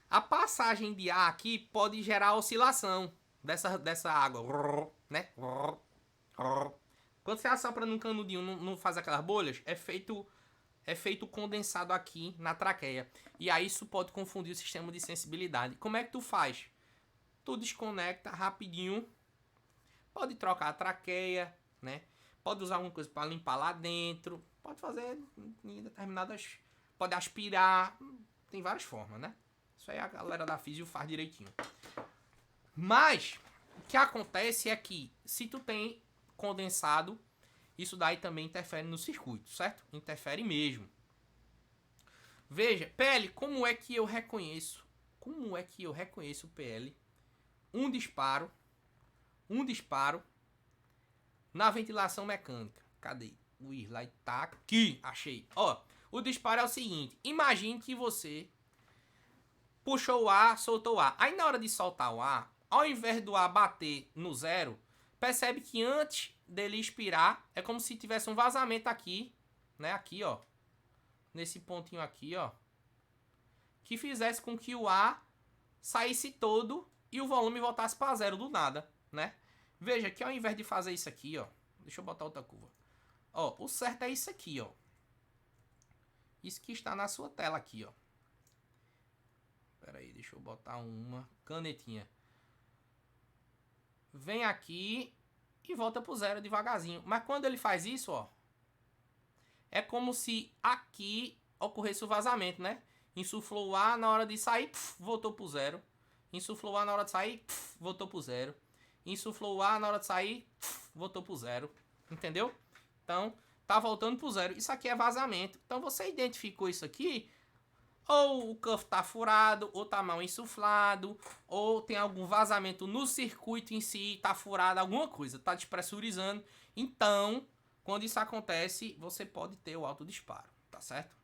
a passagem de ar aqui pode gerar oscilação dessa água, né? Quando você assopra num canudinho, não faz aquelas bolhas, é feito condensado aqui na traqueia. E aí isso pode confundir o sistema de sensibilidade. Como é que tu faz? Tu desconecta rapidinho. Pode trocar a traqueia, né? Pode usar alguma coisa para limpar lá dentro. Pode fazer em determinadas... Pode aspirar. Tem várias formas, né? Isso aí a galera da físio faz direitinho. Mas, o que acontece é que se tu tem condensado, isso daí também interfere no circuito, certo? Interfere mesmo. Veja, PL, como é que eu reconheço? Como é que eu reconheço o PL? Um disparo na ventilação mecânica. Cadê? O slide tá aqui. Achei. Ó, o disparo é o seguinte. Imagine que você puxou o ar, soltou o ar. Aí na hora de soltar o ar, ao invés do ar bater no zero, percebe que antes dele expirar, é como se tivesse um vazamento aqui, né? Aqui, ó. Nesse pontinho aqui, ó. Que fizesse com que o ar saísse todo e o volume voltasse para zero do nada, né? Veja que ao invés de fazer isso aqui, ó. Deixa eu botar outra curva. Ó, o certo é isso aqui, ó. Isso que está na sua tela aqui, ó. Pera aí, deixa eu botar uma canetinha. Vem aqui e volta pro zero devagarzinho. Mas quando ele faz isso, ó, é como se aqui ocorresse o vazamento, né? Insuflou o ar, na hora de sair, voltou pro zero. Insuflou o ar na hora de sair, voltou pro zero. Insuflou o ar na hora de sair, voltou pro zero. Entendeu? Então, tá voltando pro zero. Isso aqui é vazamento. Então, você identificou isso aqui, ou o cuff tá furado, ou tá mal insuflado, ou tem algum vazamento no circuito em si, tá furado, alguma coisa, tá despressurizando. Então, quando isso acontece, você pode ter o autodisparo, tá certo?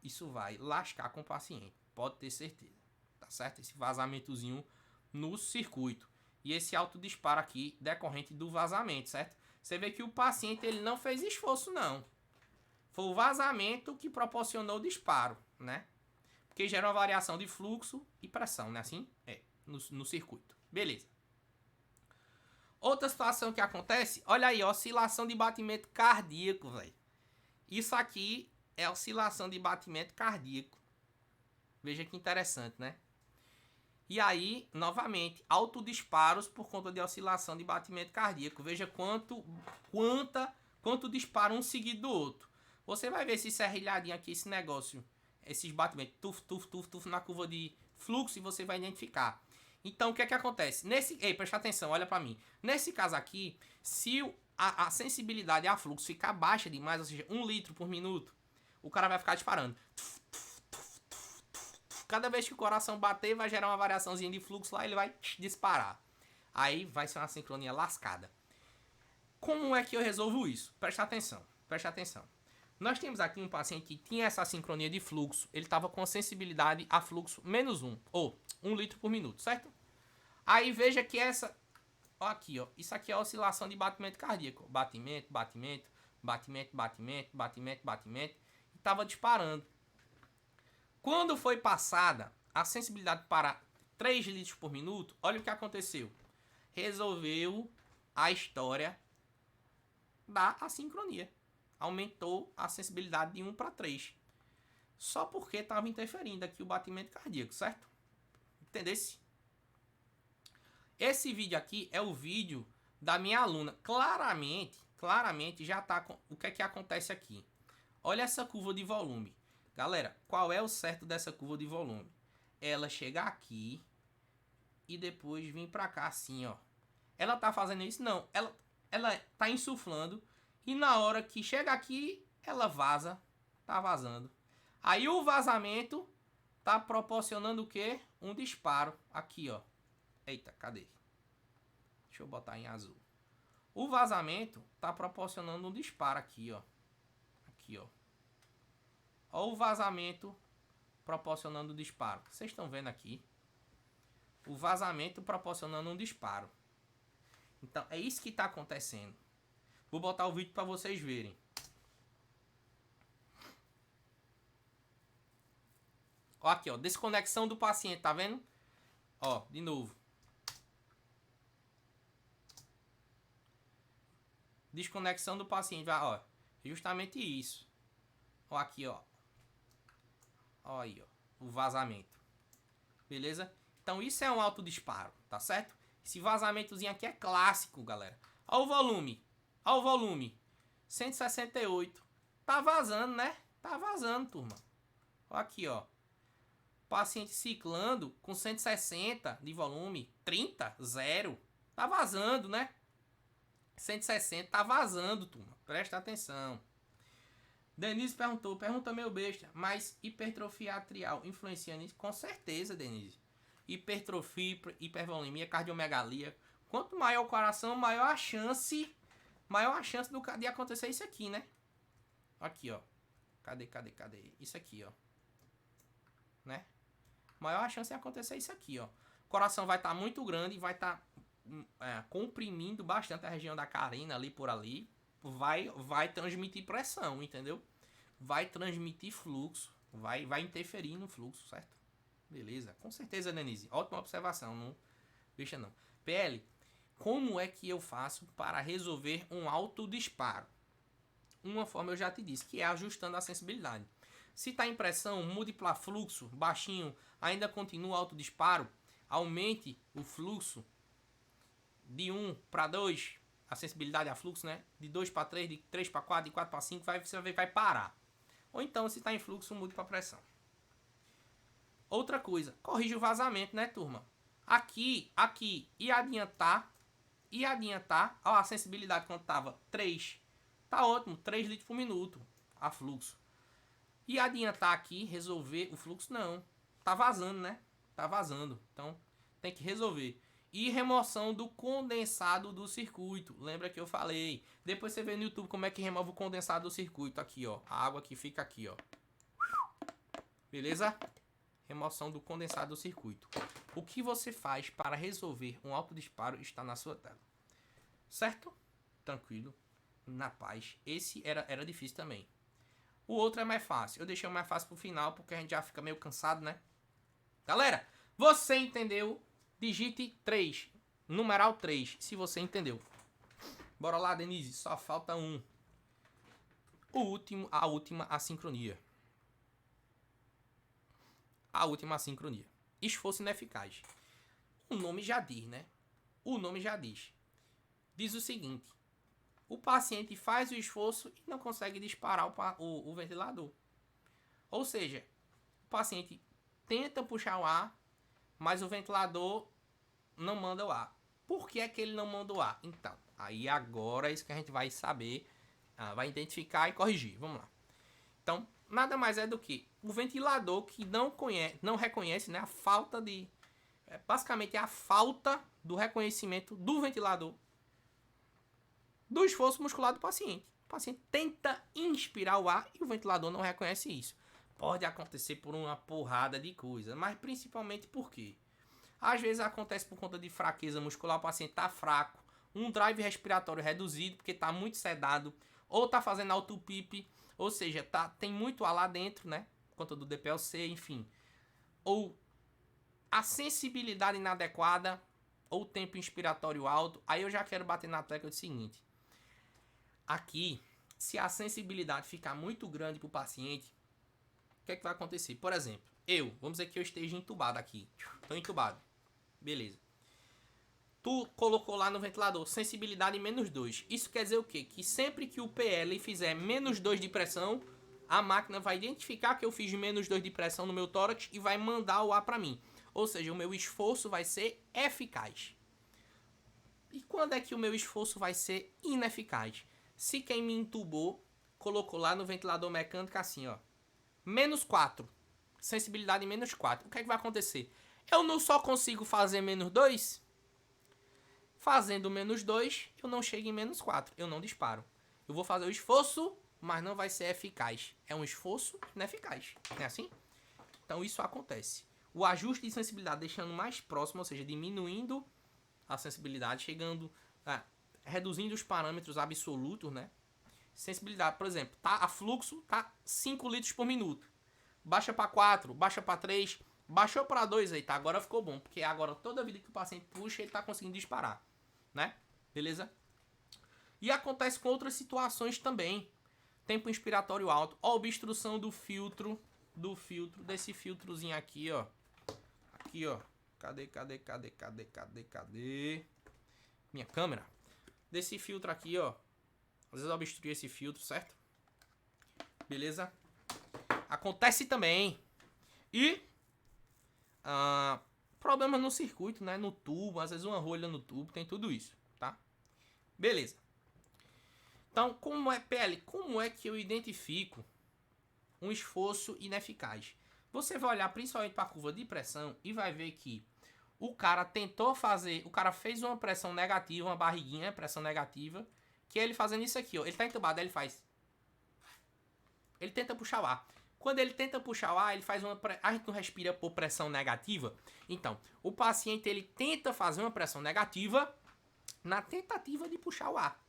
Isso vai lascar com o paciente, pode ter certeza, tá certo? Esse vazamentozinho no circuito. E esse autodisparo aqui, decorrente do vazamento, certo? Você vê que o paciente, ele não fez esforço, não. Foi o vazamento que proporcionou o disparo, né? Porque gera uma variação de fluxo e pressão, né? Assim? É, no circuito. Beleza. Outra situação que acontece, olha aí, oscilação de batimento cardíaco, velho. Isso aqui é oscilação de batimento cardíaco. Veja que interessante, né? E aí, novamente, autodisparos por conta de oscilação de batimento cardíaco. Veja quanto dispara um seguido do outro. Você vai ver esse serrilhadinho aqui, esse negócio, esses batimentos, tuf, na curva de fluxo, e você vai identificar. Então, o que é que acontece? Presta atenção, olha pra mim. Nesse caso aqui, se a sensibilidade a fluxo ficar baixa demais, ou seja, 1 litro por minuto, o cara vai ficar disparando. Cada vez que o coração bater, vai gerar uma variaçãozinha de fluxo lá, ele vai disparar. Aí vai ser uma sincronia lascada. Como é que eu resolvo isso? Presta atenção. Nós temos aqui um paciente que tinha essa sincronia de fluxo. Ele estava com a sensibilidade a fluxo -1, ou 1 litro por minuto, certo? Aí veja que essa... Ó aqui, ó. Isso aqui é a oscilação de batimento cardíaco. Batimento. E estava disparando. Quando foi passada a sensibilidade para 3 litros por minuto, olha o que aconteceu. Resolveu a história da assincronia. Aumentou a sensibilidade de 1 para 3. Só porque estava interferindo aqui o batimento cardíaco, certo? Entendesse? Esse vídeo aqui é o vídeo da minha aluna. Claramente já está... O que é que acontece aqui? Olha essa curva de volume. Galera, qual é o certo dessa curva de volume? Ela chega aqui e depois vir pra cá assim, ó. Ela tá fazendo isso? Não. Ela tá insuflando e na hora que chega aqui, ela vaza. Tá vazando. Aí o vazamento tá proporcionando o quê? Um disparo. Aqui, ó. Eita, cadê? Deixa eu botar em azul. O vazamento tá proporcionando um disparo aqui, ó. Aqui, ó. Olha o vazamento proporcionando o disparo. Vocês estão vendo aqui? O vazamento proporcionando um disparo. Então, é isso que está acontecendo. Vou botar o vídeo para vocês verem. Ó, aqui, ó. Desconexão do paciente, tá vendo? Ó, de novo. Desconexão do paciente. Ó, justamente isso. Ó, aqui, ó. Ó aí, ó. O vazamento. Beleza? Então, isso é um autodisparo, tá certo? Esse vazamentozinho aqui é clássico, galera. Ó o volume. Ó o volume. 168. Tá vazando, né? Tá vazando, turma. Ó aqui, ó. Paciente ciclando com 160 de volume. 30, 0. Tá vazando, né? 160 tá vazando, turma. Presta atenção. Denise perguntou. Pergunta meu besta. Mas hipertrofia atrial influencia nisso? Com certeza, Denise. Hipertrofia, hipervolemia, cardiomegalia. Quanto maior o coração, maior a chance de acontecer isso aqui, né? Aqui, ó. Cadê? Isso aqui, ó. Né? Maior a chance de acontecer isso aqui, ó. O coração vai estar muito grande e vai estar comprimindo bastante a região da carina ali por ali. Vai transmitir pressão, entendeu? Vai transmitir fluxo. Vai interferir no fluxo, certo? Beleza, com certeza, Denise. Ótima observação, não deixa não. PL, como é que eu faço para resolver um autodisparo? Uma forma eu já te disse, que é ajustando a sensibilidade. Se está em pressão, mude para fluxo, baixinho, ainda continua autodisparo, aumente o fluxo de 1 para 2, a sensibilidade a fluxo, né? De 2 para 3, de 3 para 4, de 4 para 5, você vai parar. Ou então, se está em fluxo, mude para pressão. Outra coisa, corrige o vazamento, né, turma? Aqui, e adiantar, ó, a sensibilidade quando tava 3, tá ótimo, 3 litros por minuto, a fluxo. E adiantar aqui, resolver o fluxo, não, tá vazando, né? Tá vazando, então tem que resolver. E remoção do condensado do circuito, lembra que eu falei? Depois você vê no YouTube como é que remove o condensado do circuito, aqui, ó, a água que fica aqui, ó. Beleza? Remoção do condensado do circuito. O que você faz para resolver um autodisparo está na sua tela. Certo? Tranquilo. Na paz. Esse era difícil também. O outro é mais fácil. Eu deixei o mais fácil pro final porque a gente já fica meio cansado, né? Galera, você entendeu? Digite 3. Numeral 3, se você entendeu. Bora lá, Denise. Só falta um. A última assincronia. A última assincronia. Esforço ineficaz. O nome já diz, né? O nome já diz. Diz o seguinte. O paciente faz o esforço e não consegue disparar o ventilador. Ou seja, o paciente tenta puxar o ar, mas o ventilador não manda o ar. Por que é que ele não manda o ar? Então, aí agora é isso que a gente vai saber, vai identificar e corrigir. Vamos lá. Então, nada mais é do que o ventilador que não reconhece, né, a falta de... basicamente é a falta do reconhecimento do ventilador do esforço muscular do paciente. O paciente tenta inspirar o ar e o ventilador não reconhece isso. Pode acontecer por uma porrada de coisas, mas principalmente por quê? Às vezes acontece por conta de fraqueza muscular, o paciente está fraco, um drive respiratório reduzido, porque está muito sedado, ou está fazendo autopipe, ou seja, tem muito ar lá dentro, né? Por conta do DPLC, enfim. Ou a sensibilidade inadequada, ou tempo inspiratório alto. Aí eu já quero bater na tecla do seguinte. Aqui, se a sensibilidade ficar muito grande para o paciente, o que é que vai acontecer? Por exemplo, vamos dizer que eu esteja entubado aqui. Estou entubado. Beleza. Tu colocou lá no ventilador sensibilidade -2. Isso quer dizer o quê? Que sempre que o PL fizer -2 de pressão, a máquina vai identificar que eu fiz -2 de pressão no meu tórax e vai mandar o ar para mim. Ou seja, o meu esforço vai ser eficaz. E quando é que o meu esforço vai ser ineficaz? Se quem me entubou colocou lá no ventilador mecânico assim, ó. -4. Sensibilidade -4. O que é que vai acontecer? Eu não só consigo fazer -2. Fazendo -2, eu não chego em -4. Eu não disparo. Eu vou fazer o esforço mas não vai ser eficaz. É um esforço ineficaz. Não é assim? Então isso acontece. O ajuste de sensibilidade deixando mais próximo, ou seja, diminuindo a sensibilidade, reduzindo os parâmetros absolutos, né? Sensibilidade, por exemplo, a fluxo tá 5 litros por minuto. Baixa para 4, baixa para 3, baixou para 2 aí, tá? Agora ficou bom, porque agora toda vida que o paciente puxa, ele tá conseguindo disparar, né? Beleza? E acontece com outras situações também. Tempo inspiratório alto, obstrução do filtro, desse filtrozinho aqui, ó. Aqui, ó. Cadê? Minha câmera. Desse filtro aqui, ó. Às vezes obstrui esse filtro, certo? Beleza? Acontece também. E problema no circuito, né? No tubo, às vezes uma rolha no tubo, tem tudo isso, tá? Beleza. Então, como é que eu identifico um esforço ineficaz? Você vai olhar principalmente para a curva de pressão e vai ver que o cara fez uma pressão negativa, uma barriguinha, pressão negativa, que ele fazendo isso aqui, ó. Ele tá entubado, aí ele tenta puxar o ar. Quando ele tenta puxar o ar, ele faz a gente não respira por pressão negativa. Então, o paciente, ele tenta fazer uma pressão negativa na tentativa de puxar o ar.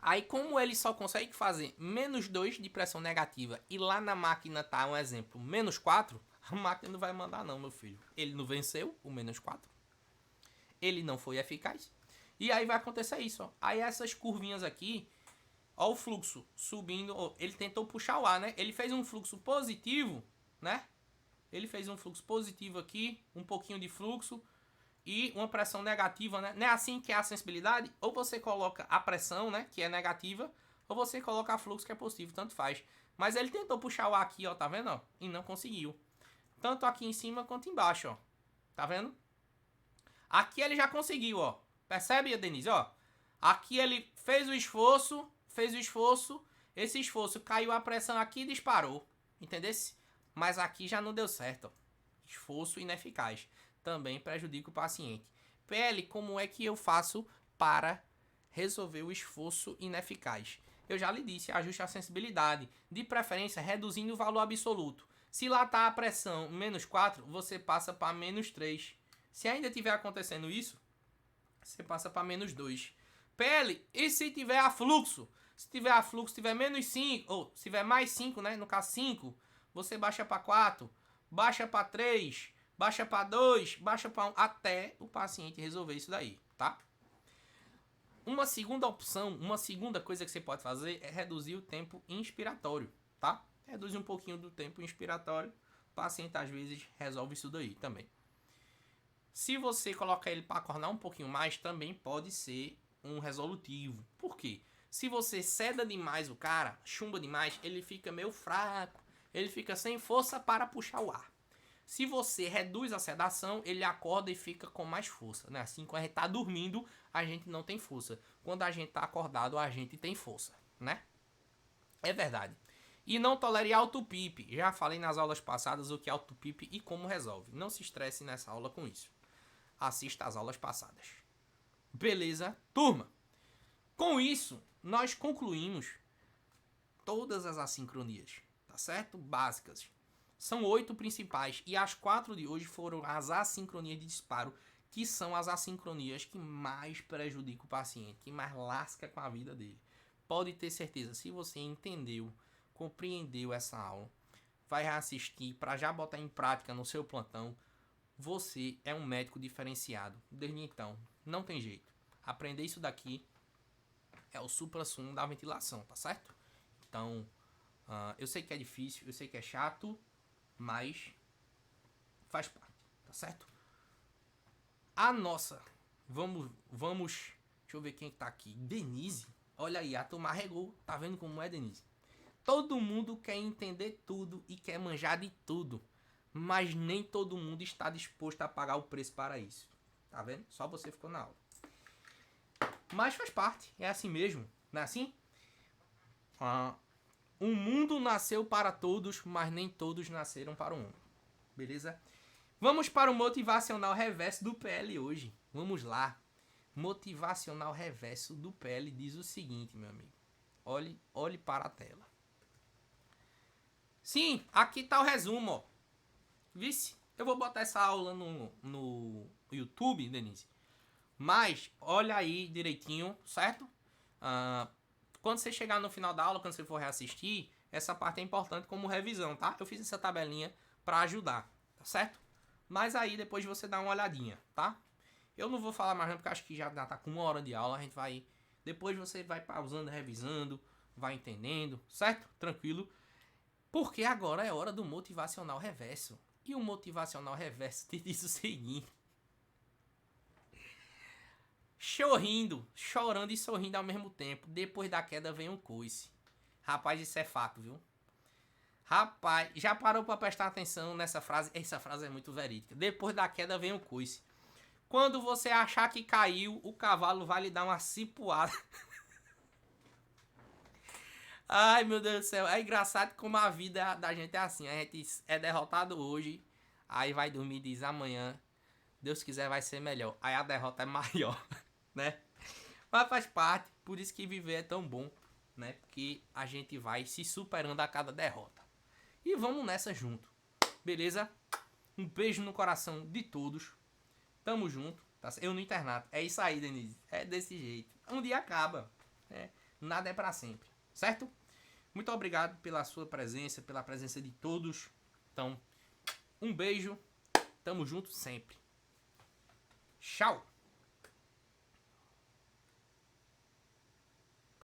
Aí, como ele só consegue fazer -2 de pressão negativa e lá na máquina tá, um exemplo, -4, a máquina não vai mandar não, meu filho. Ele não venceu o -4. Ele não foi eficaz. E aí vai acontecer isso, ó. Aí essas curvinhas aqui, ó, o fluxo subindo, ó, ele tentou puxar o ar, né? Ele fez um fluxo positivo, né? Ele fez um fluxo positivo aqui, um pouquinho de fluxo e uma pressão negativa, né? Não é assim que é a sensibilidade? Ou você coloca a pressão, né, que é negativa, ou você coloca a fluxo, que é positivo, tanto faz. Mas ele tentou puxar o ar aqui, ó, tá vendo, ó? E não conseguiu. Tanto aqui em cima quanto embaixo, ó. Tá vendo? Aqui ele já conseguiu, ó. Percebe, Denise, ó? Aqui ele fez o esforço, esse esforço caiu a pressão aqui e disparou. Entendesse? Mas aqui já não deu certo, ó. Esforço ineficaz. Também prejudica o paciente. PL, como é que eu faço para resolver o esforço ineficaz? Eu já lhe disse, ajuste a sensibilidade, de preferência reduzindo o valor absoluto. Se lá está a pressão -4, você passa para -3. Se ainda tiver acontecendo isso, você passa para -2. PL, e se tiver a fluxo? Se tiver a fluxo, tiver -5, ou se tiver mais 5, né? No caso 5, você baixa para 4, baixa para 3, baixa para 2, baixa para 1, até o paciente resolver isso daí, tá? Uma segunda opção, uma segunda coisa que você pode fazer é reduzir o tempo inspiratório, tá? Reduzir um pouquinho do tempo inspiratório, o paciente às vezes resolve isso daí também. Se você colocar ele para acordar um pouquinho mais, também pode ser um resolutivo. Por quê? Se você seda demais o cara, chumba demais, ele fica meio fraco, ele fica sem força para puxar o ar. Se você reduz a sedação, ele acorda e fica com mais força, né? Assim, quando a gente tá dormindo, a gente não tem força. Quando a gente tá acordado, a gente tem força, né? É verdade. E não tolere auto-pip. Já falei nas aulas passadas o que é auto-pip e como resolve. Não se estresse nessa aula com isso. Assista às aulas passadas. Beleza, turma? Com isso, nós concluímos todas as assincronias, tá certo? Básicas. São 8 principais e as 4 de hoje foram as assincronias de disparo, que são as assincronias que mais prejudicam o paciente, que mais lasca com a vida dele. Pode ter certeza, se você entendeu, compreendeu essa aula, vai reassistir para já botar em prática no seu plantão, você é um médico diferenciado. Desde então, não tem jeito. Aprender isso daqui é o supra-sumo da ventilação, tá certo? Então, eu sei que é difícil, eu sei que é chato, mas faz parte, tá certo? A nossa, vamos, deixa eu ver quem tá aqui. Denise, olha aí, a turma arregou, tá vendo como é, Denise? Todo mundo quer entender tudo e quer manjar de tudo, mas nem todo mundo está disposto a pagar o preço para isso, tá vendo? Só você ficou na aula. Mas faz parte, é assim mesmo, não é assim? O mundo nasceu para todos, mas nem todos nasceram para o mundo. Beleza? Vamos para o motivacional reverso do PL hoje. Vamos lá. Motivacional reverso do PL diz o seguinte, meu amigo. Olhe para a tela. Sim, aqui tá o resumo, ó. Vice? Eu vou botar essa aula no YouTube, Denise. Mas, olha aí direitinho, certo? Quando você chegar no final da aula, quando você for reassistir, essa parte é importante como revisão, tá? Eu fiz essa tabelinha pra ajudar, tá certo? Mas aí depois você dá uma olhadinha, tá? Eu não vou falar mais não, porque acho que já tá com 1 hora de aula. A gente vai... Depois você vai pausando, revisando, vai entendendo, certo? Tranquilo. Porque agora é hora do motivacional reverso. E o motivacional reverso te diz o seguinte: chorando e sorrindo ao mesmo tempo. Depois da queda vem um coice. Rapaz, isso é fato, viu? Rapaz, já parou pra prestar atenção nessa frase? Essa frase é muito verídica. Depois da queda vem um coice. Quando você achar que caiu, o cavalo vai lhe dar uma cipuada. Ai, meu Deus do céu. É engraçado como a vida da gente é assim. A gente é derrotado hoje, aí vai dormir e diz amanhã, Deus quiser, vai ser melhor. Aí a derrota é maior, né? Mas faz parte. Por isso que viver é tão bom, né? Porque a gente vai se superando a cada derrota. E vamos nessa junto. Beleza? Um beijo no coração de todos. Tamo junto. Tá? Eu no internato. É isso aí, Denise. É desse jeito. Um dia acaba. Né? Nada é pra sempre. Certo? Muito obrigado pela sua presença, pela presença de todos. Então, um beijo. Tamo junto sempre. Tchau.